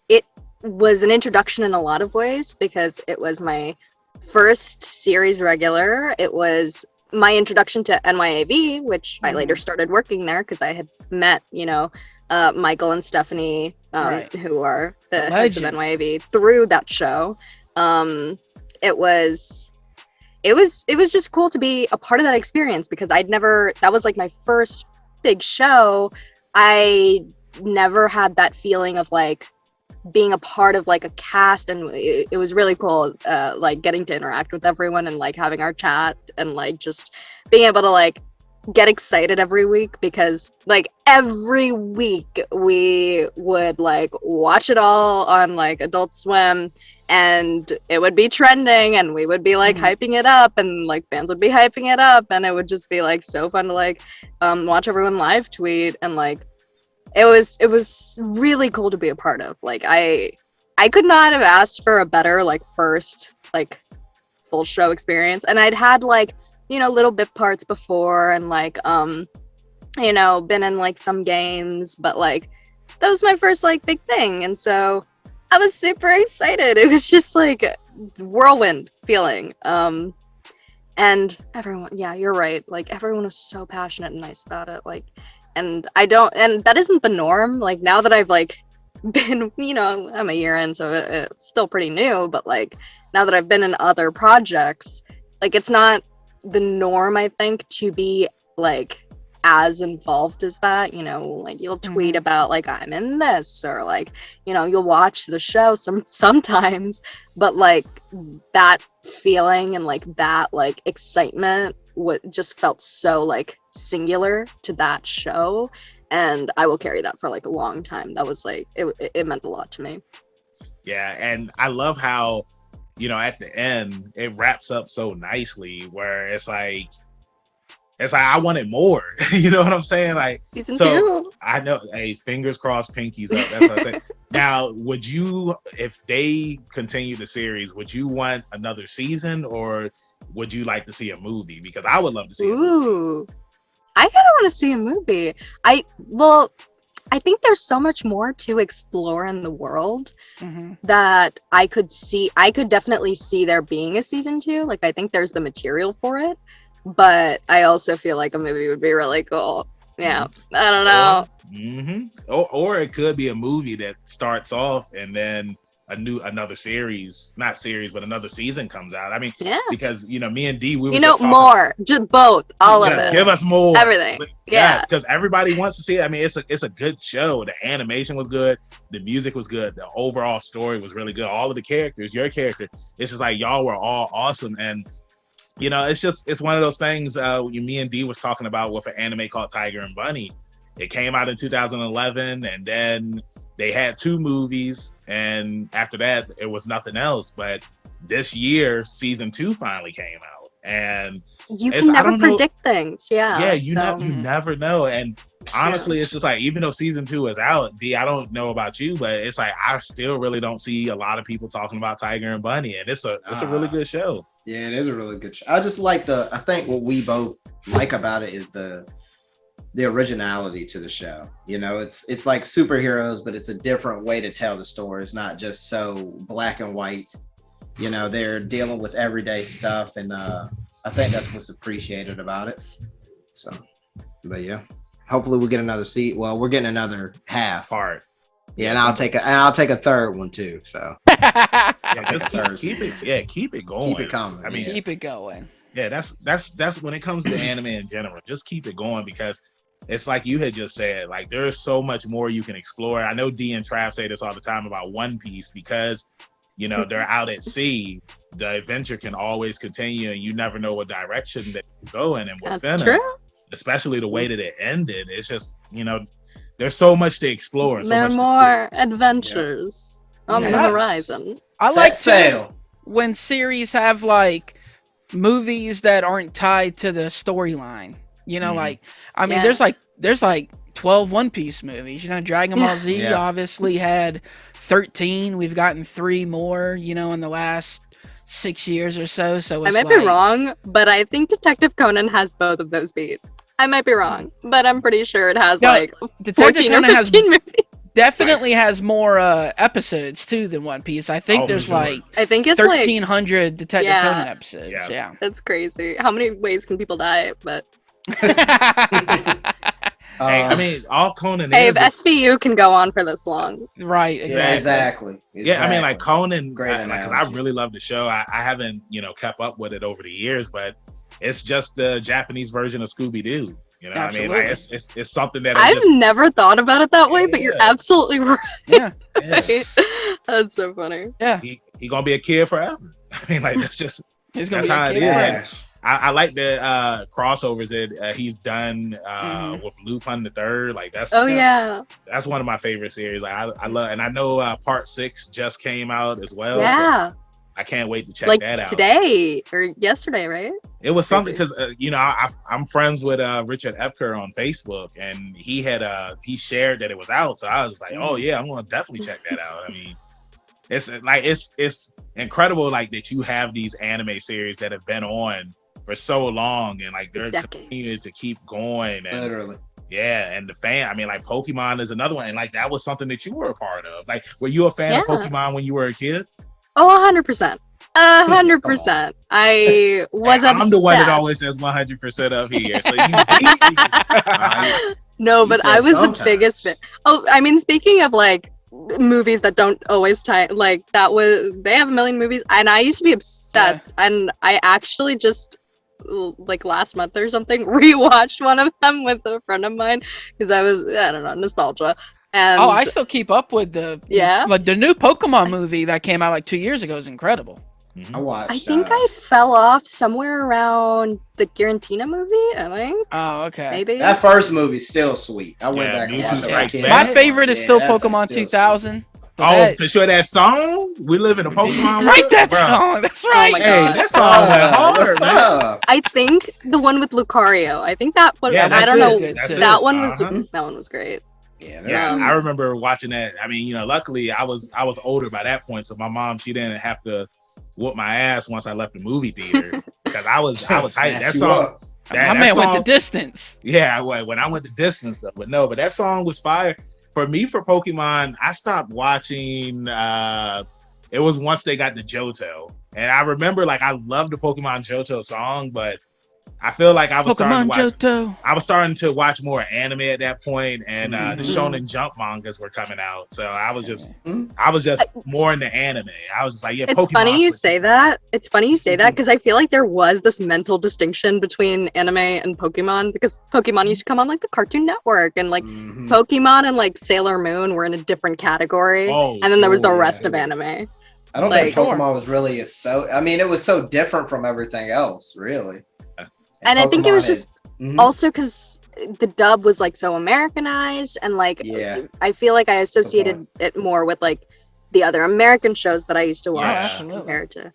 It was an introduction in a lot of ways because it was my first series regular. It was my introduction to NYAV, which I later started working there because I had met, Michael and Stephanie, who are the heads of NYAV, through that show. It was just cool to be a part of that experience because that was like my first big show. I never had that feeling of like being a part of like a cast, and it was really cool like getting to interact with everyone and like having our chat and like just being able to like get excited every week because like every week we would like watch it all on like Adult Swim and it would be trending and we would be like hyping it up and like fans would be hyping it up and it would just be like so fun to like watch everyone live tweet and like it was really cool to be a part of. Like I could not have asked for a better like first like full show experience. And I'd had like, little bit parts before and like been in like some games, but like that was my first like big thing. And so I was super excited. It was just like whirlwind feeling. And everyone, yeah, you're right. Like everyone was so passionate and nice about it. Like and that isn't the norm. Like now that I've like been, I'm a year in, so it's still pretty new, but like now that I've been in other projects, like it's not the norm, I think, to be like as involved as that. Like you'll tweet about like I'm in this, or like you'll watch the show sometimes, but like that feeling and like that like excitement just felt so like singular to that show, and I will carry that for like a long time. That was like it meant a lot to me. Yeah, and I love how at the end it wraps up so nicely, where it's like I wanted more. You know what I'm saying? Like season 2. I know. Hey, fingers crossed, pinkies up. That's what I say. Now, would you, if they continue the series, would you want another season, or would you like to see a movie? Because I would love to see. Ooh, I kind of want to see a movie. I think there's so much more to explore in the world that I could definitely see there being a season 2. Like I think there's the material for it. But I also feel like a movie would be really cool. Yeah, I don't know. Or it could be a movie that starts off and then another series, not series, but another season comes out. I mean, because me and D, we were just more, just both, all of it. Give us more, everything. Yes, because everybody wants to see it. I mean, it's a good show. The animation was good, the music was good, the overall story was really good. All of the characters, your character, it's just like y'all were all awesome. And it's one of those things me and Dee was talking about with an anime called Tiger and Bunny. It came out in 2011, and then they had 2 movies, and after that it was nothing else. But this year season 2 finally came out, and you can never predict things. You never know. And honestly, it's just like, even though season 2 is out, Dee, I don't know about you, but it's like I still really don't see a lot of people talking about Tiger and Bunny, and it's a really good show. Yeah, it is a really good show. I just like I think what we both like about it is the originality to the show. It's like superheroes, but it's a different way to tell the story. It's not just so black and white. They're dealing with everyday stuff, and I think that's what's appreciated about it. So, but yeah, hopefully we'll get another seat. Well, we're getting another half part. Yeah, and I'll take a third one too. So just keep it going. Keep it coming. I mean, keep it going. Yeah, that's when it comes to anime in general. Just keep it going, because it's like you had just said, like there's so much more you can explore. I know Dee and Trav say this all the time about One Piece, because they're out at sea. The adventure can always continue, and you never know what direction that you go in. And with Fena, especially the way that it ended, it's just there's so much to explore. There are more adventures on the horizon. I like sail when series have like movies that aren't tied to the storyline. Like I mean, there's like 12 One Piece movies. Dragon Ball Z obviously had 13. We've gotten 3 more. In the last 6 years or so. So it's I might be wrong, but I think Detective Conan has both of those beat. I might be wrong, but I'm pretty sure it has like 14 or 15 movies. Definitely has more episodes too than One Piece. I think there's I think it's 1,300 Detective Conan episodes. Yeah, that's crazy. How many ways can people die? But I mean, all Conan. If SVU can go on for this long, right? Exactly. Yeah, I mean, like Conan, because I really love the show. I haven't kept up with it over the years, but it's just the Japanese version of Scooby-Doo. I mean, like, it's something that I've never thought about it that way, but you're absolutely right. Yeah, that's so funny. Yeah, he gonna be a kid forever. I mean, like that's gonna be how a it kid. is. I like the crossovers that he's done with Lupin the Third. Like that's that's one of my favorite series. Like I love, and I know Part 6 just came out as well. Yeah. So I can't wait to check that out. Today or yesterday, right? It was something because I'm friends with Richard Epker on Facebook, and he shared that it was out, so I was like, oh yeah, I'm gonna definitely check that out. I mean, it's incredible like that you have these anime series that have been on for so long, and like they're continuing to keep going. And, literally. Yeah, and the fan. I mean, like Pokemon is another one, and like that was something that you were a part of. Like, were you a fan of Pokemon when you were a kid? Oh, 100%. 100%. I was obsessed. I'm the one that always says 100% up here. So no, but I was the biggest fan. Oh, I mean, speaking of like movies that don't always tie. Like they have a million movies, and I used to be obsessed. Yeah. And I actually just like last month or something rewatched one of them with a friend of mine because I don't know, nostalgia. And I still keep up with the new Pokemon movie that came out like 2 years ago is incredible. I watched. I think I fell off somewhere around the Giratina movie. I think. Oh, okay. Maybe that first movie's still sweet. I went back and watched it. My favorite is still Pokemon 2000. For sure, that song. We live in a Pokemon. Right, that song. That's right. Oh my God. That song went hard, man. I think the one with Lucario. I think that one. I don't know. That one was great. Yeah, I remember watching that. I mean, luckily I was older by that point, so my mom, she didn't have to whoop my ass once I left the movie theater because I was hyped. That song, my man went the distance. Yeah, when I went the distance though, but that song was fire. For me, for Pokemon, I stopped watching. It was once they got the Johto, and I remember like I loved the Pokemon Johto song, but I feel like I was starting to watch more anime at that point, and the Shonen Jump mangas were coming out. So I was just more into anime. I was just like, It's funny you say that. It's funny you say that because I feel like there was this mental distinction between anime and Pokemon because Pokemon used to come on like the Cartoon Network, and like Pokemon and like Sailor Moon were in a different category, and then there was the rest of anime. I don't think Pokemon was really it was so different from everything else, really. And I think it was just also because the dub was like so Americanized, and like I feel like I associated it more with like the other American shows that I used to watch compared to.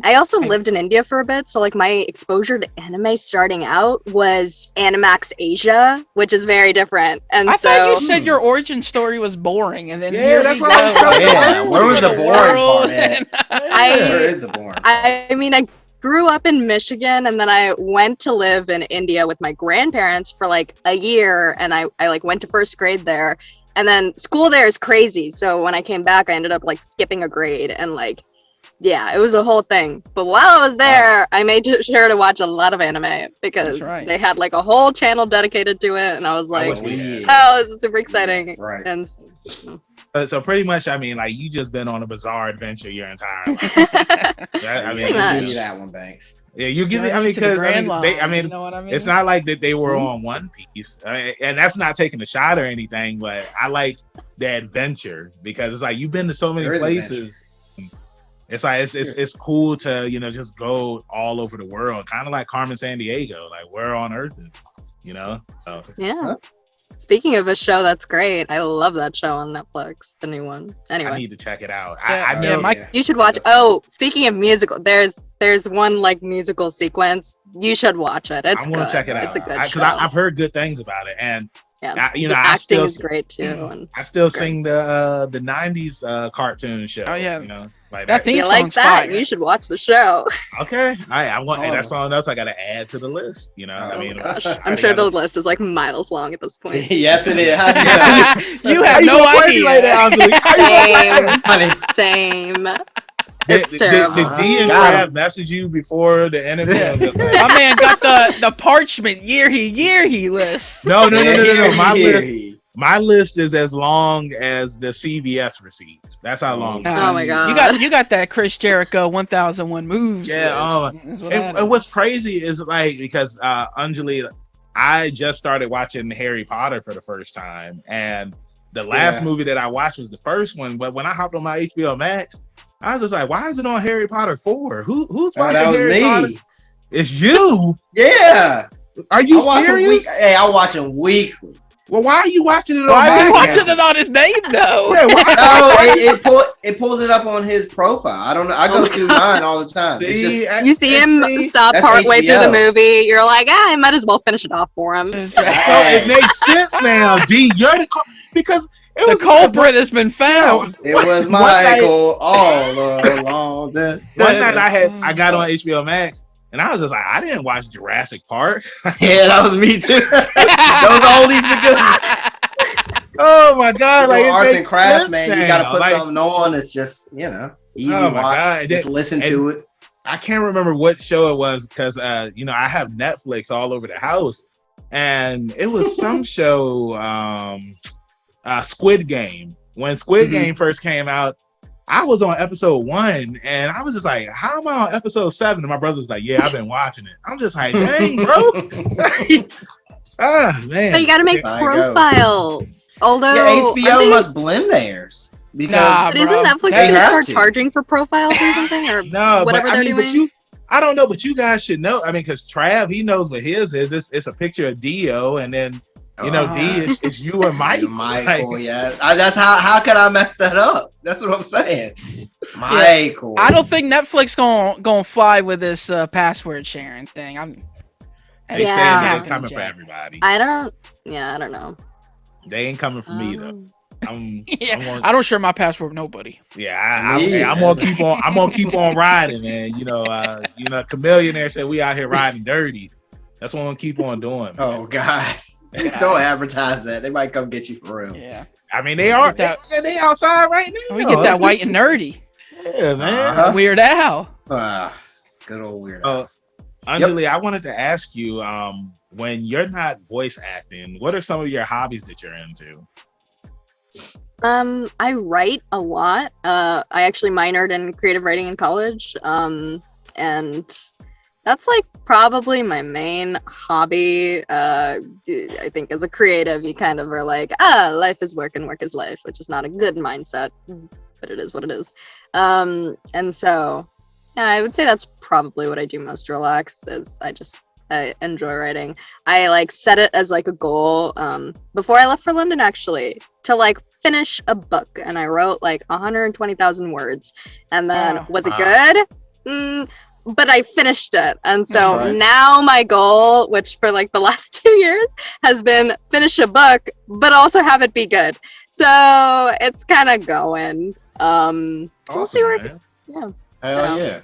I also lived in India for a bit, so like my exposure to anime starting out was Animax Asia, which is very different. And I thought you said your origin story was boring, and then that's what I was where was the boring part? Where is the boring part? I mean, I grew up in Michigan, and then I went to live in India with my grandparents for like a year, and I like went to first grade there, and then school there is crazy. So when I came back, I ended up like skipping a grade, and like, yeah, it was a whole thing. But while I was there, I made sure to watch a lot of anime because they had like a whole channel dedicated to it, and I was like, oh, this is super exciting. Right. And so pretty much, I mean, like you just been on a bizarre adventure your entire life. I mean, you give me that one, Banks. Yeah, you give me. I mean, because you know what I mean? It's not like that they were on One Piece, and that's not taking a shot or anything. But I like the adventure because it's like you've been to so many places. It's like it's cool to just go all over the world, kind of like Carmen Sandiego. Like where on earth is, So. Yeah. Speaking of a show that's great, I love that show on Netflix, the new one. Anyway, I need to check it out. You should watch. Oh, speaking of musical, there's one like musical sequence. You should watch it. I'm gonna check it out. It's a good show because I've heard good things about it, and the acting is great too. And I still sing the '90s cartoon show. Oh yeah, like that theme like that. Fire. You should watch the show. Okay, I want that's something else I got to add to the list. I mean, gosh. I'm sure the list is like miles long at this point. Yes, it is. You have no idea. Same. It's terrible. Did D and Trav message you before the interview? My man got the parchment year he list. No. My list is as long as the CVS receipts. That's how long. Oh my god! You got that Chris Jericho 1001 moves. Yeah. And what's crazy is like because Anjali, I just started watching Harry Potter for the first time, and the last movie that I watched was the first one. But when I hopped on my HBO Max, I was just like, "Why is it on Harry Potter 4? Who's watching Harry Potter?" It's you. Yeah. Are you serious? Hey, I watch them weekly. Well, why are you watching it on? Why are you watching it on his name though? It pulls it up on his profile. I don't know. I go through mine all the time. You see him stop partway through the movie. You're like, I might as well finish it off for him. It makes sense now, D. You're because the culprit has been found. It was Michael all along. One night I got on HBO Max. And I was just like, I didn't watch Jurassic Park. Yeah, that was me too. Those oldies the goodies. Oh my god! Like arts and crafts, man. You gotta put something on. It's just easy to watch. God. Just listen to it. I can't remember what show it was because I have Netflix all over the house, and it was some show, Squid Game. when Squid Game first came out, I was on episode 1 and I was just like, how am I on episode 7? And my brother's like, yeah, I've been watching it. I'm just like, dang, bro. Man. But you got to make profiles. Although HBO must blend theirs. Because isn't Netflix going to start charging for profiles or something? Or whatever they're doing? I don't know, but you guys should know. I mean, because Trav, he knows what his is. It's a picture of Dio, and then D is you and Mike. Michael, yeah. That's how could I mess that up? That's what I'm saying. Michael. I don't think Netflix gonna fly with this password sharing thing. They say they ain't coming for everybody. I don't know. They ain't coming for me though. I don't share my password with nobody. Yeah, I'm gonna keep on. I'm gonna keep on riding, man. Chameleon there said we out here riding dirty. That's what I'm gonna keep on doing. Man. Oh God, don't advertise that. They might come get you for real. Yeah, I mean they are. They outside right now. We get that white and nerdy. Yeah, man. Weird Al. Good old Weird Al. Anjali, I wanted to ask you, when you're not voice acting, what are some of your hobbies that you're into? I write a lot. I actually minored in creative writing in college. And that's like probably my main hobby. I think as a creative, you kind of are like, life is work and work is life, which is not a good mindset, but it is what it is. And so, yeah, I would say that's probably what I do most to relax is I enjoy writing. I like set it as like a goal before I left for London actually to like finish a book, and I wrote like 120,000 words, and then was it good? But I finished it, and so now my goal, which for like the last 2 years has been finish a book but also have it be good. So it's kind of going. We'll see where Hell yeah.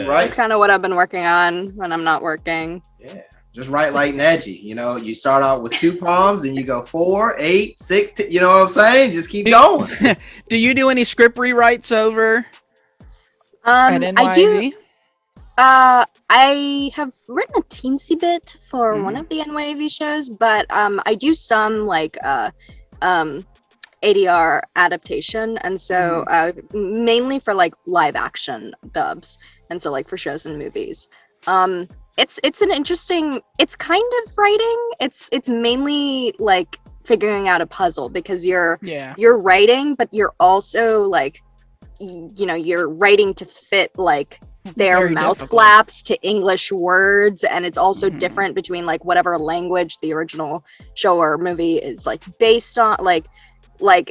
Right. That's kind of what I've been working on when I'm not working. Yeah. Just write like Neji. You start out with 2 poems and you go 4, 8, 6, 10, you know what I'm saying? Just keep going. Do you do any script rewrites over at NYV? I do. I have written a teensy bit for one of the NYV shows, but I do some like ADR adaptation, and so mainly for like live action dubs, and so like for shows and movies. It's an interesting, it's kind of writing. It's mainly like figuring out a puzzle because you're writing, but you're also like you're writing to fit like their very mouth difficult. Flaps to English words, and it's also different between like whatever language the original show or movie is like based on. Like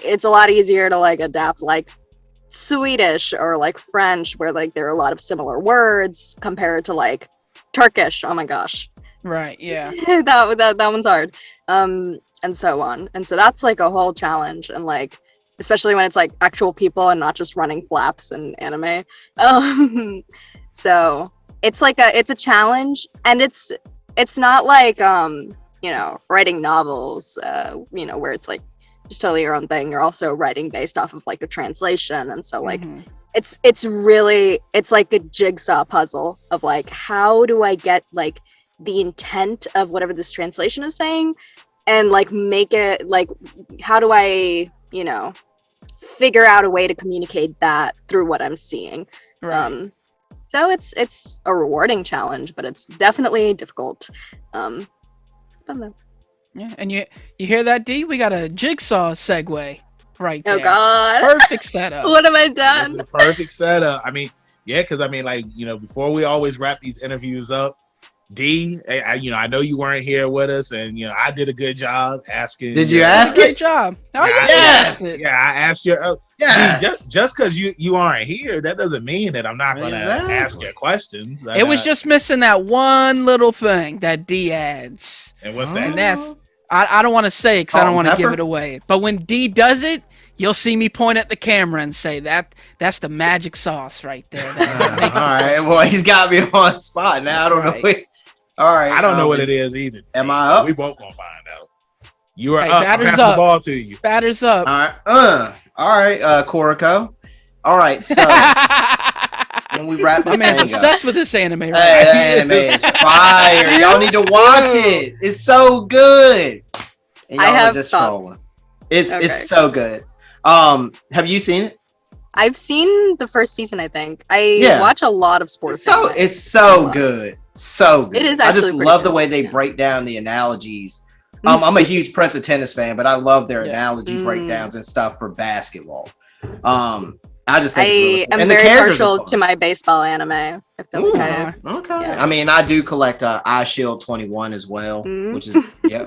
it's a lot easier to like adapt like Swedish or like French, where like there are a lot of similar words compared to like Turkish. Oh my gosh. Right. Yeah. that one's hard. And so on. And so that's like a whole challenge, and like especially when it's like actual people and not just running flaps in anime. So it's like it's a challenge, and it's not like writing novels where it's like just totally your own thing. You're also writing based off of like a translation, and so like it's really like a jigsaw puzzle of like, how do I get like the intent of whatever this translation is saying and like make it like, how do I figure out a way to communicate that through what I'm seeing. Right. So it's a rewarding challenge, but it's definitely difficult. Fun though. Yeah, and you hear that, D? We got a jigsaw segue right there. Oh God! Perfect setup. What have I done? This is a perfect setup. I mean, yeah, because I mean, like before we always wrap these interviews up, D, I know you weren't here with us, and I did a good job asking. Did you ask it? Great job. Oh yes. Yeah, I asked you. Yes. D, just because you aren't here, that doesn't mean that I'm not going to ask you questions. It was just missing that one little thing that D adds. And what's that? And that's I don't want to say it because I don't want to give it away. But when D does it, you'll see me point at the camera and say that's the magic sauce right there. All right, well, he's got me on the spot now. I don't know. All right, I don't know what it is either. Am I up? We both gonna find out. You are up. Pass the ball to you. Batter's up. All right, Korra. All right, so when we wrap this man's thing obsessed with this anime. Right? Hey, that anime is fire. Y'all need to watch it. It's so good. And y'all I have just thoughts. trolling. It's so good. Have you seen it? I've seen the first season. I think I watch a lot of sports. It's so good, so good. It is. I just love good. the way they break down the analogies. I'm a huge Prince of Tennis fan, but I love their analogy breakdowns and stuff for basketball. I just think I am very partial to my baseball anime. I feel like okay. Yeah. I mean, I do collect Eye Shield 21 as well, which is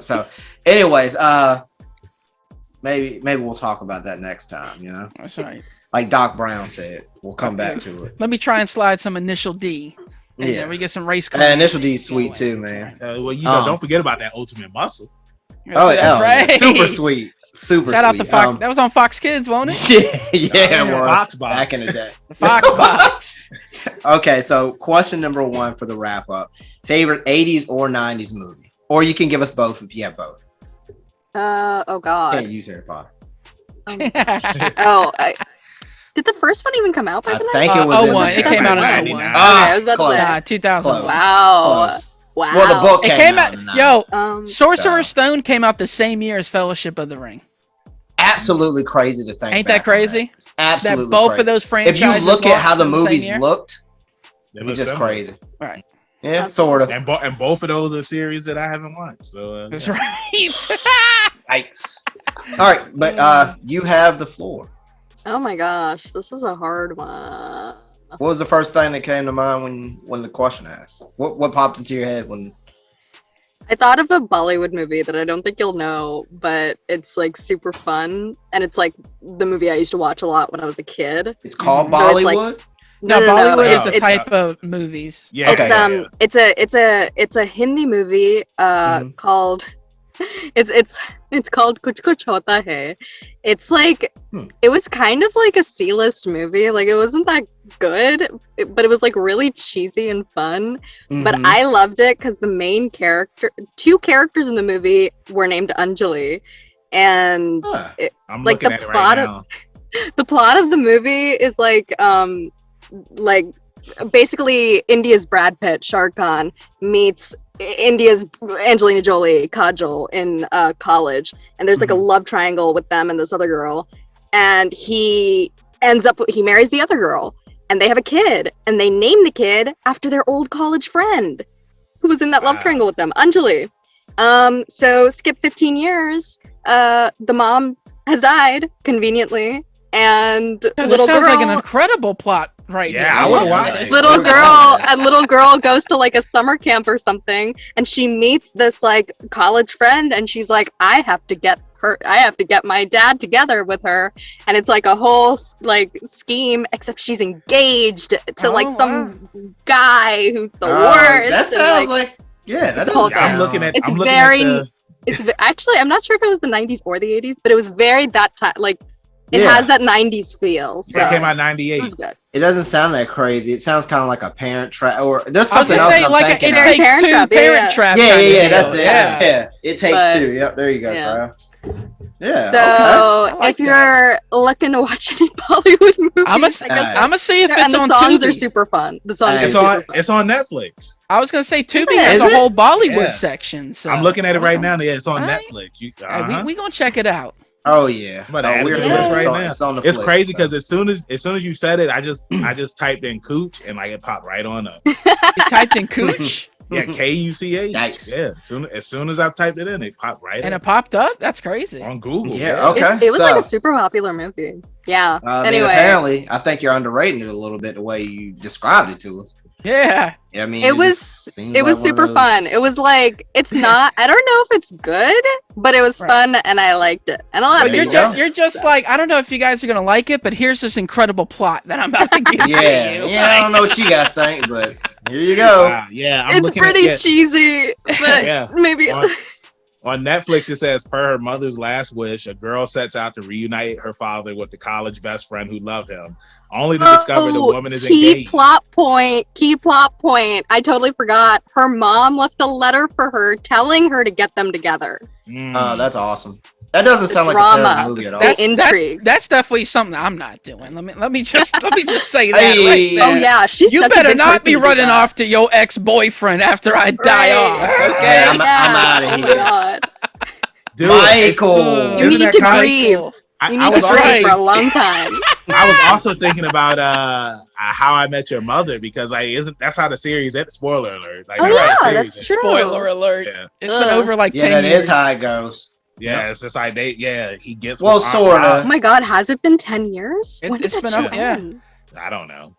So, anyways, maybe we'll talk about that next time. You know, that's right. Like Doc Brown said, we'll come back to it. Let me try and slide some Initial D. And then we get some race. Initial D is sweet too, man. Well, you know, don't forget about that Ultimate Muscle. Oh, that's right. Super sweet. Super Shout out to Fox. That was on Fox Kids, wasn't it? yeah, it was. Fox Box. Back in the day. The Fox Box. Okay, so question number 1 for the wrap up. Favorite 80s or 90s movie? Or you can give us both if you have both. Oh God. Can't use Harry Potter. Did the first one even come out by then? I think it was 01. It came out in 01. Okay, I was about to say 2000. Close. Wow. Wow. Well, the book came out. Sorcerer's Stone came out the same year as Fellowship of the Ring. Absolutely crazy to think. Ain't that crazy? Absolutely. That both of those franchises. If you look at how the movies looked, it's just crazy. Right. Yeah, sort of. And both of those are series that I haven't watched. So that's right. Yikes. All right, but you have the floor. Oh my gosh, this is a hard one. What was the first thing that came to mind when the question asked? What popped into your head when? I thought of a Bollywood movie that I don't think you'll know, but it's like super fun, and it's like the movie I used to watch a lot when I was a kid. It's called Bollywood. No, Bollywood is a type of movies. Yeah, it's a Hindi movie called it's called Kuch Kuch Hota Hai. It's like it was kind of like a C-list movie. Like it wasn't that good, but it was like really cheesy and fun. But I loved it because the main two characters in the movie were named Anjali, and like the plot of the movie is like basically India's Brad Pitt, Shah Khan meets India's Angelina Jolie, Kajol in college, and there's like a love triangle with them and this other girl, and he marries the other girl, and they have a kid, and they name the kid after their old college friend who was in that love triangle with them, Anjali. So skip 15 years, the mom has died conveniently, and this sounds like an incredible plot. Right. Yeah, I would watch it. Little girl goes to like a summer camp or something, and she meets this like college friend, and she's like, I have to get my dad together with her, and it's like a whole like scheme, except she's engaged to like some guy who's the worst. That sounds like that does sound. It's actually, I'm not sure if it was the 90s or the 80s, but it was very that time, like it has that 90s feel. So it came out 98. It was good. It doesn't sound that crazy. It sounds kind of like a Parent Trap, or there's something else. I was gonna say like It Takes Two, Parent Trap. Yeah, that's it. Yeah, It Takes Two. Yep, there you go, Trav. Yeah. So if you're looking to watch any Bollywood movies, I'm gonna see if it's on Tubi. The songs are super fun. The songs are super fun. It's on Netflix. I was gonna say Tubi has a whole Bollywood section. So I'm looking at it right now. Yeah, it's on Netflix. We gonna check it out. Oh yeah, I'm about to add it to the list right now. It's crazy because as soon as you said it, I just typed in Cooch and like it popped right on up. You typed in Cooch? Yeah, Kuch. Yeah, as soon as I typed it in, it popped right. And it popped up. That's crazy on Google. Yeah, okay. It was like a super popular movie. Yeah. Anyway, apparently, I think you're underrating it a little bit the way you described it to us. Yeah. I mean, it was super fun. It was like, it's not, I don't know if it's good, but it was fun and I liked it. And a lot of people. You're just like, I don't know if you guys are going to like it, but here's this incredible plot that I'm about to give you. Yeah, I don't know what you guys think, but here you go. I'm it's pretty cheesy, but maybe. On Netflix, it says, per her mother's last wish, a girl sets out to reunite her father with the college best friend who loved him, only to discover the woman is engaged. Key plot point. I totally forgot. Her mom left a letter for her telling her to get them together. Oh, that's awesome. That doesn't sound like a terrible movie at all. Intrigue. That's definitely something I'm not doing. Let me just say that right there. Oh yeah, you better not be running off to your ex-boyfriend after I die off. Okay, I'm out of here. God. Dude, Michael, you need to grieve. You need to pray for a long time. I was also thinking about How I Met Your Mother because isn't that's how the series ends? Spoiler alert. Like, that's true. Spoiler alert. Yeah. It's been over like 10 years. Yeah, that is how it goes. Yeah, it's just like he gets. Well, sort of. Oh my God, has it been 10 years? It's been over. Yeah. I don't know.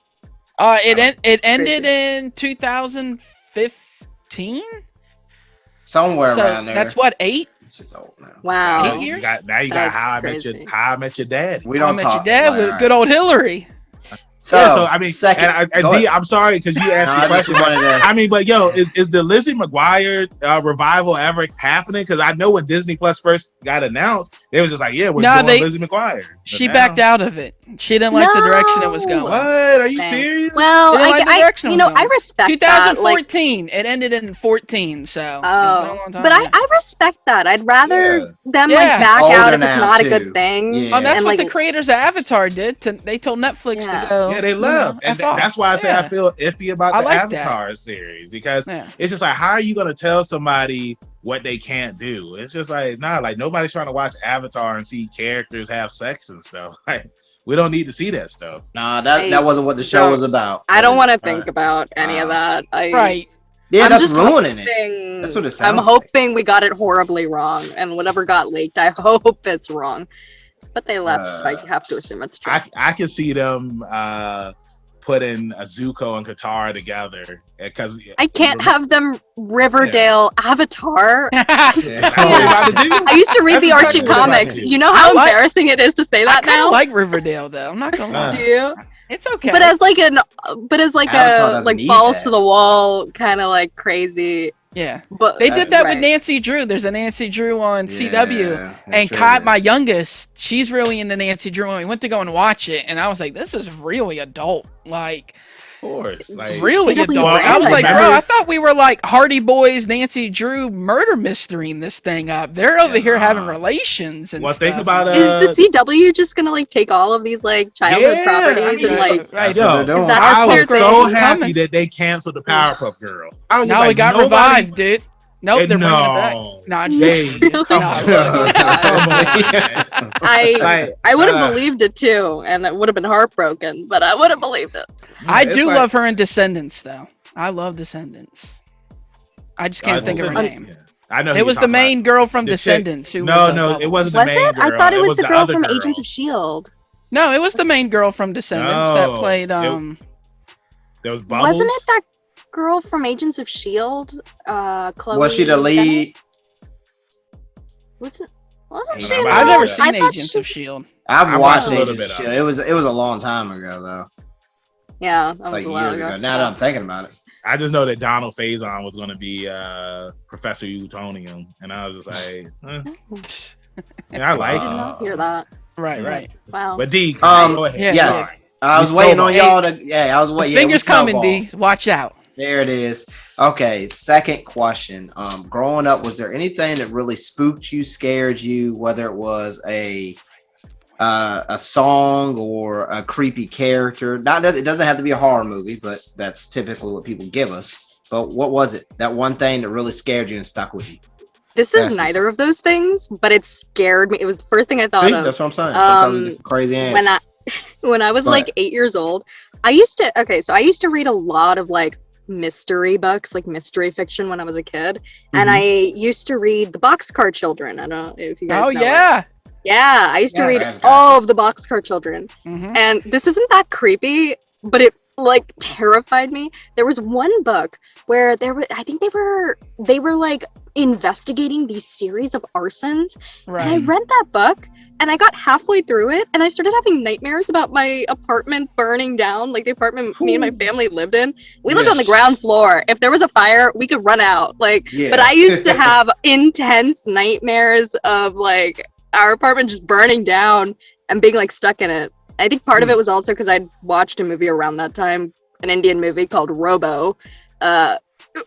It ended in 2015. Somewhere around there. That's what 8. It's old now. Wow. 8 years. Now you got How I Met Your Dad. We don't talk. Your Dad with good old Hillary. So I mean, second, D, I'm sorry because you asked me a question. I mean, but is the Lizzie McGuire revival ever happening? Because I know when Disney Plus first got announced, they was just like, we're doing Lizzie McGuire. She backed out of it. She didn't like the direction it was going. What? Are you serious? Well, I respect 2014. It ended in 14. So. Oh, but I respect that. I'd rather them back out if it's not a good thing. Yeah. That's what the creators of Avatar did. They told Netflix to go. Yeah, they love, and that's why I say I feel iffy about the Avatar series because it's just like, how are you going to tell somebody what they can't do? It's just like, like nobody's trying to watch Avatar and see characters have sex and stuff. Like, we don't need to see that stuff. Nah, that wasn't what the show was about. I don't want to think about any of that. Right. Yeah, that's ruining it. That's what it sounds I'm hoping we got it horribly wrong, and whatever got leaked, I hope it's wrong. But they left, so I have to assume it's true. I can see them putting Zuko and Katara together because I can't have them Riverdale Avatar. I used to read the Archie comics. You know how embarrassing it is to say that now? I like Riverdale though. I'm not gonna lie. Do you? It's okay. But as balls to the wall kind of like crazy. Yeah, but they did that with Nancy Drew. There's a Nancy Drew on CW, and Kai, my youngest, she's really into Nancy Drew. And we went to go and watch it, and I was like, "This is really adult, like, of course, like really adult." I was like, "Bro, I thought we were like Hardy Boys, Nancy Drew murder mysterying this thing up. They're over here having relations and stuff." Think about is the CW just gonna like take all of these like childhood properties and like? I was so happy that they canceled the Powerpuff Girl. Now we got revived, dude. Nope, they're bringing it back. Nah, I would have believed it too, and it would have been heartbroken, but I would have believed it. I do love her in Descendants, though. I love Descendants. I just can't think of her name. Yeah. I know it was the main girl from Descendants. It wasn't the main girl. I thought it was the girl from Agents of S.H.I.E.L.D. No, it was the main girl from Descendants that played. There was Bubbles. Wasn't it that girl from Agents of S.H.I.E.L.D.? Chloe. Was she the lead? Wasn't she? I've never seen Agents of S.H.I.E.L.D. I've watched Agents of S.H.I.E.L.D. It was a long time ago though. Yeah, that was like a while years ago. Now that I'm thinking about it. I just know that Donald Faison was going to be Professor Utonium, and I was just like, I like I did not hear that. Right. Wow. But D, go ahead. Yes. I was waiting on y'all to. Yeah, I was waiting. Fingers coming, D. Watch out. There it is. Okay, second question. Growing up, was there anything that really spooked you, scared you, whether it was a song or a creepy character? It doesn't have to be a horror movie, but that's typically what people give us. But what was it? That one thing that really scared you and stuck with you? This is neither of those things, but it scared me. It was the first thing I thought of. That's what I'm saying. Sometimes it's crazy answers. When I was like 8 years old, I used to read a lot of like mystery books, like mystery fiction when I was a kid. And I used to reid the Boxcar Children. I don't know if you guys know it. Yeah, I used to read all of the Boxcar Children. And this isn't that creepy, but it like terrified me. There was one book where I think they were like investigating these series of arsons. And I read that book and I got halfway through it and I started having nightmares about my apartment burning down, like the apartment me and my family lived in. We lived on the ground floor. If there was a fire, we could run out. But I used to have intense nightmares of like our apartment just burning down and being like stuck in it. I think part of it was also because I'd watched a movie around that time, an Indian movie called Robo,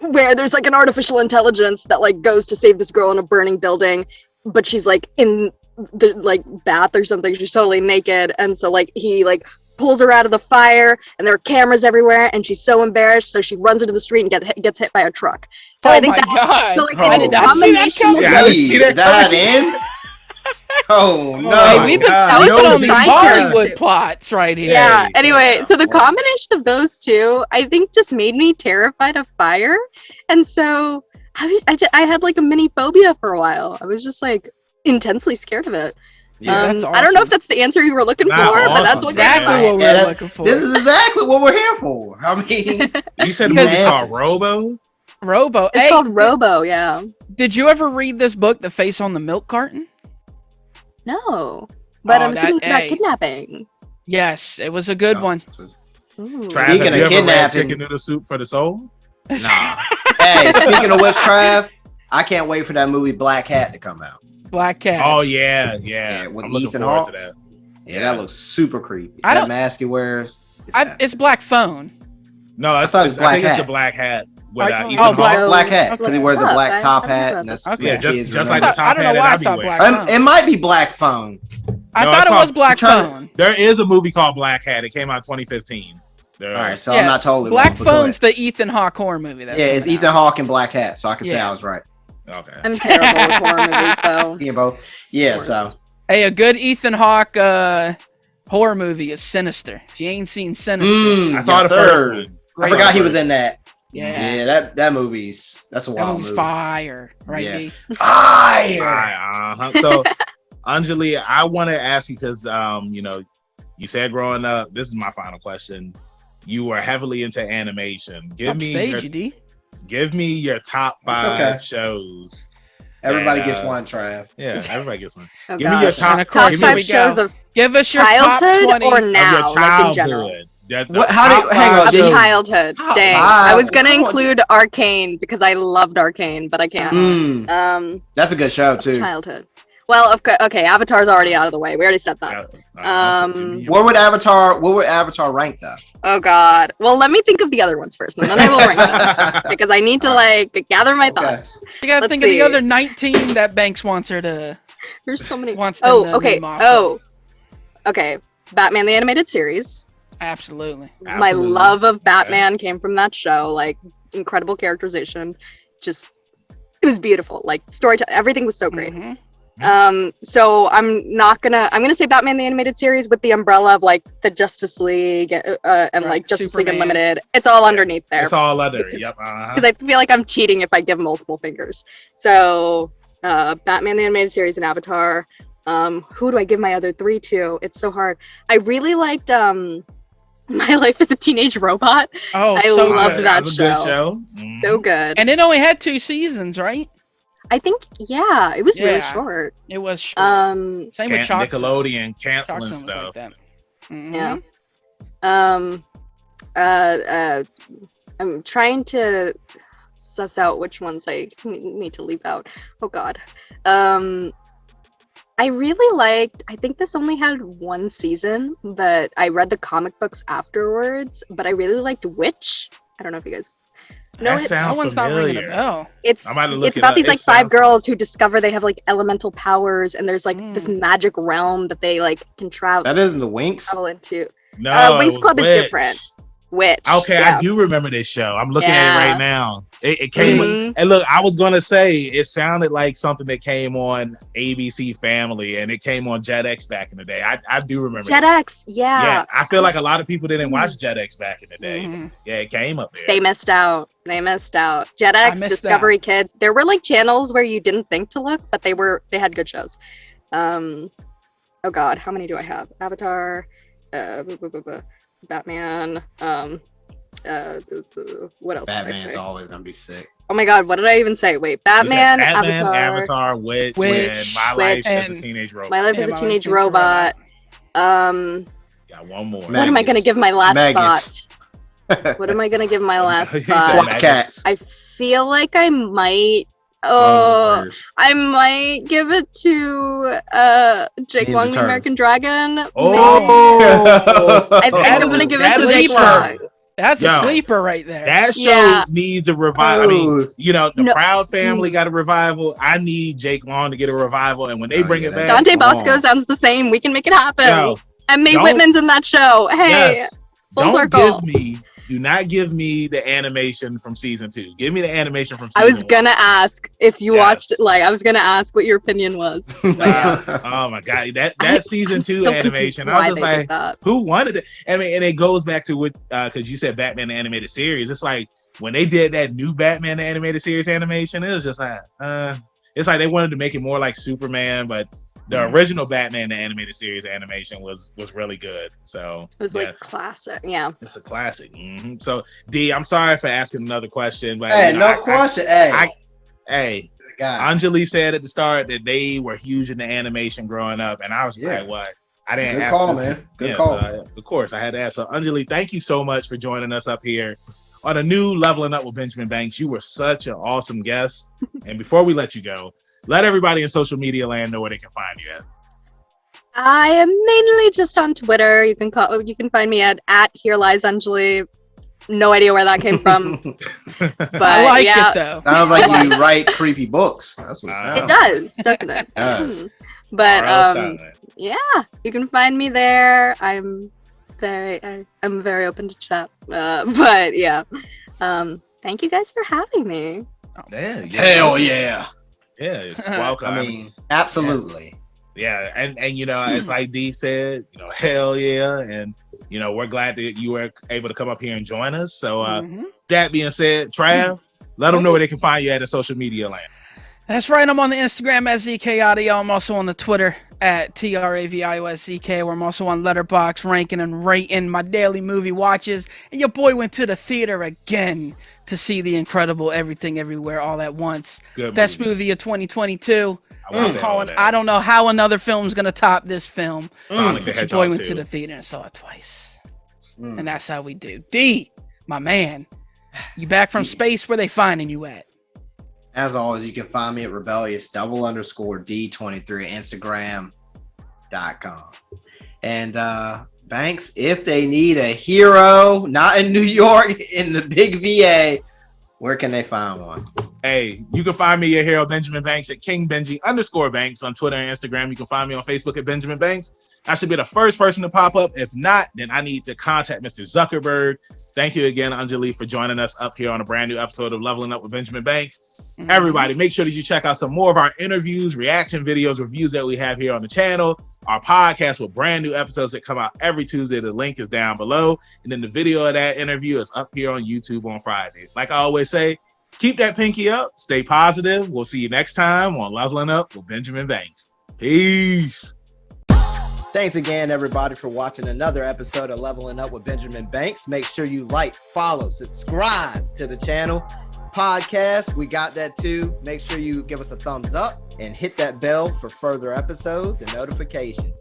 where there's like an artificial intelligence that like goes to save this girl in a burning building, but she's like in the like bath or something. She's totally naked, and so like he like pulls her out of the fire, and there are cameras everywhere, and she's so embarrassed, so she runs into the street and gets hit by a truck. So I think God. So, like, I did not see that coming. Is that how it ends? Oh no! Hey, we've been That was sleeping on just these side Bollywood character. plots right here. Yeah. Hey, Anyway, yeah. so the combination of those two, I think, just made me terrified of fire, and so I had like a mini phobia for a while. I was just like intensely scared of it. Yeah. That's I don't know if awesome. that's the answer you were looking Not for, but that's awesome. what Exactly came to what mind. we were looking for. This is exactly what we're here for. I mean, you said the These movie's called answers. Robo. Robo. It's Hey, called Robo, yeah. did you ever read this book, The Face on the Milk Carton? No. But Oh, I'm assuming it's about hey. kidnapping. Yes, it was a good one. Ooh. Trav, Speaking have you of ever read kidnapping- Chicken Noodle Soup for the Soul? nah. Hey, speaking of which, Trav, I can't wait for that movie Black Hat to come out. Black Cat. Oh yeah. Yeah, with I'm looking Ethan forward Hawke. to that. Yeah, that looks super creepy. I That don't- mask he wears. It's Black Phone. No, I thought it was I think Black it's the Hat. Black Hat with Oh, Ethan Hawke. Black Hat because he wears a What's up? black top I hat. read And that's Okay. Yeah, what just kids like remember. the top I don't know hat why that I I be thought wearing. Black Phone. It might be Black Phone. I No, thought it's it was called- Black I'm trying to- Phone. There is a movie called Black Hat. It came out in 2015. All right, so Yeah, I'm not totally Black wrong, but go Phone's ahead. the Ethan Hawke horror movie. That's Yeah, it's coming Ethan out. Hawke and Black Hat, so I can say Yeah. I was right. Okay. I'm terrible with horror movies, though. Yeah, bro. Yeah, Of course. so Hey, a good Ethan Hawke horror movie is Sinister. If you ain't seen Sinister, I saw yes, the first sir. one. I forgot he was in that. yeah, Yeah, that movie's that's a that wild movie's movie. fire, right? Yeah. D? Fire. Right, So, Anjali, I want to ask you because you said growing up. This is my final question. You were heavily into animation. Give me your top It's 5 okay. shows. Everybody that, gets one, Trav. Yeah, everybody gets one. Oh, Give me your gosh. top. And of course, give here me Top we 5 go. shows of Give us your top childhood 20. or of now, your like in general. childhood. What- how do you- hang on, Of Did you- childhood. How- Dang. wow. I was gonna Come on, include Arcane because I loved Arcane, but I can't. That's a good show too. Childhood. Well, okay, Avatar's already out of the way. We already said that. Where would Avatar rank though? Oh God. Well, let me think of the other ones first, and then I will rank them because I need to like gather my Okay. thoughts. You gotta Let's think of the see. other 19 that Banks wants her to. There's so many. Wants them Oh, to okay. name off Oh, okay. Batman the Animated Series. Absolutely. My love of Batman came from that show. Like incredible characterization. Just it was beautiful. Like storytelling, everything was so great. Mhm. So I'm gonna say Batman the Animated Series with the umbrella of like the Justice League and Right, like Justice Superman. League Unlimited. It's all underneath there It's all under. Because- Yep. because I feel like I'm cheating if I give multiple fingers. So Batman the Animated Series and Avatar. Who do I give my other 3 to? It's so hard. I really liked My Life as a Teenage Robot. Oh, I so loved good. that was a good show. show. So good. And it only had 2 seasons, right? I think it was really Yeah. short. It was short. Um Same with Chalk Zone. Nickelodeon canceling Chalk Zone was stuff. like that. Mhm. Yeah. I'm trying to suss out which ones I need to leave out. Oh God. I really liked, I think this only had 1 season, but I read the comic books afterwards, but I really liked Witch. I don't know if you guys know That it. sounds That one's not ringing a familiar. bell. It's I'm about to look it's it about up. these It like 5 sounds- girls who discover they have like elemental powers, and there's like this Mm. magic realm that they like can travel That isn't the Winx. into. No, Winx it was Club is Witch. different. Witch. Okay, yeah. I do remember this show. I'm looking at Yeah. it right now. It came. Mhm. And look, I was gonna say it sounded like something that came on ABC Family, and it came on Jetix back in the day. I do remember. that. Jetix, yeah. Yeah, I feel like a lot of people didn't watch Jetix back in the day. Mhm. Yeah, it came up there. They missed out. They missed out. I Jetix, missed Discovery Kids. There were like channels where you didn't think to look, but they had good shows. Oh God, how many do I have? Avatar, Batman. What else? Did I Batman's say? always gonna be sick. Oh my God, what did I even say? Wait, You said Batman, Avatar, Witch, and My Life as a and Teenage Robot. My Life Yeah, as a My Teenage Life as a Robot. Got one more. What am I Magus. gonna give my last Magus. spot? What am I gonna give my last You spot? said SWAT cats. I feel like I might. Oh, I might give it to Jake Ninja Long, the Turtles. American Dragon. Maybe. Oh, I think I'm gonna give it to Jake Long. That's a Yo. sleeper right there. That show Yeah. needs a revival. I mean, the No. Proud Family got a revival. I need Jake Long to get a revival, and when they Oh, bring yeah, it that- back, Dante Long. Bosco sounds the same. We can make it happen. yo, And Mae don't- Whitman's in that show. Hey, yes, full don't circle. give me Do not give me the animation from season 2. Give me the animation from season I was gonna ask if you watched it. Like, I was gonna ask what your opinion was. Oh my god, that season 2 animation. I was just like, who wanted it? I mean, and it goes back to what because you said Batman the animated series. It's like when they did that new Batman the animated series animation, it was just like, it's like they wanted to make it more like Superman, but the original Batman the animated series animation was really good. So it was like classic. Yeah, it's a classic. Mm-hmm. So D, I'm sorry for asking another question, but hey, question. Hey, Anjali said at the start that they were huge in the animation growing up, and I was just like, what? I didn't ask. Good call, man. Good call. So, of course, I had to ask. So Anjali, thank you so much for joining us up here on a new Leveling Up with Benjamin Banks. You were such an awesome guest. And before we let you go, let everybody in social media land know where they can find you at. I am mainly just on Twitter. You can find me at Here Lies Anjali. No idea where that came from. But I like it though. Sounds like you write creepy books. That's what it sounds. It does, doesn't it? It does. But yeah, you can find me there. I'm very open to chat. But yeah. Thank you guys for having me. Hell yeah. Yeah, welcome. I mean, absolutely. Yeah, and as like D said, hell yeah, and we're glad that you were able to come up here and join us. So that being said, Trav, let them know where they can find you at the social media land. That's right. I'm on the Instagram at ZK Audio. I'm also on the Twitter at TRAVIOSZK, where I'm also on Letterboxd, ranking and rating my daily movie watches. And your boy went to the theater again to see The Incredible Everything Everywhere All at Once. Best movie of 2022. I don't know how another film's going to top this film. Your boy went to the theater and saw it twice. And that's how we do. D, my man, you back from space? Where they finding you at? As always, you can find me at rebellious_D23 Instagram.com. And Banks, if they need a hero, not in New York, in the big VA, where can they find one? Hey, you can find me, your hero, Benjamin Banks, at KingBenji_Banks on Twitter and Instagram. You can find me on Facebook at Benjamin Banks. I should be the first person to pop up. If not, then I need to contact Mr. Zuckerberg. Thank you again, Anjali, for joining us up here on a brand new episode of Leveling Up with Benjamin Banks. Everybody, make sure that you check out some more of our interviews, reaction videos, reviews that we have here on the channel. Our podcast with brand new episodes that come out every Tuesday. The link is down below. And then the video of that interview is up here on YouTube on Friday. Like I always say, keep that pinky up. Stay positive. We'll see you next time on Leveling Up with Benjamin Banks. Peace. Thanks again, everybody, for watching another episode of Leveling Up with Benjamin Banks. Make sure you like, follow, subscribe to the channel. Podcast, we got that too. Make sure you give us a thumbs up and hit that bell for further episodes and notifications.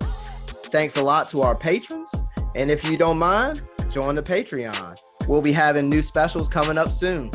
Thanks a lot to our patrons. And if you don't mind, join the Patreon. We'll be having new specials coming up soon.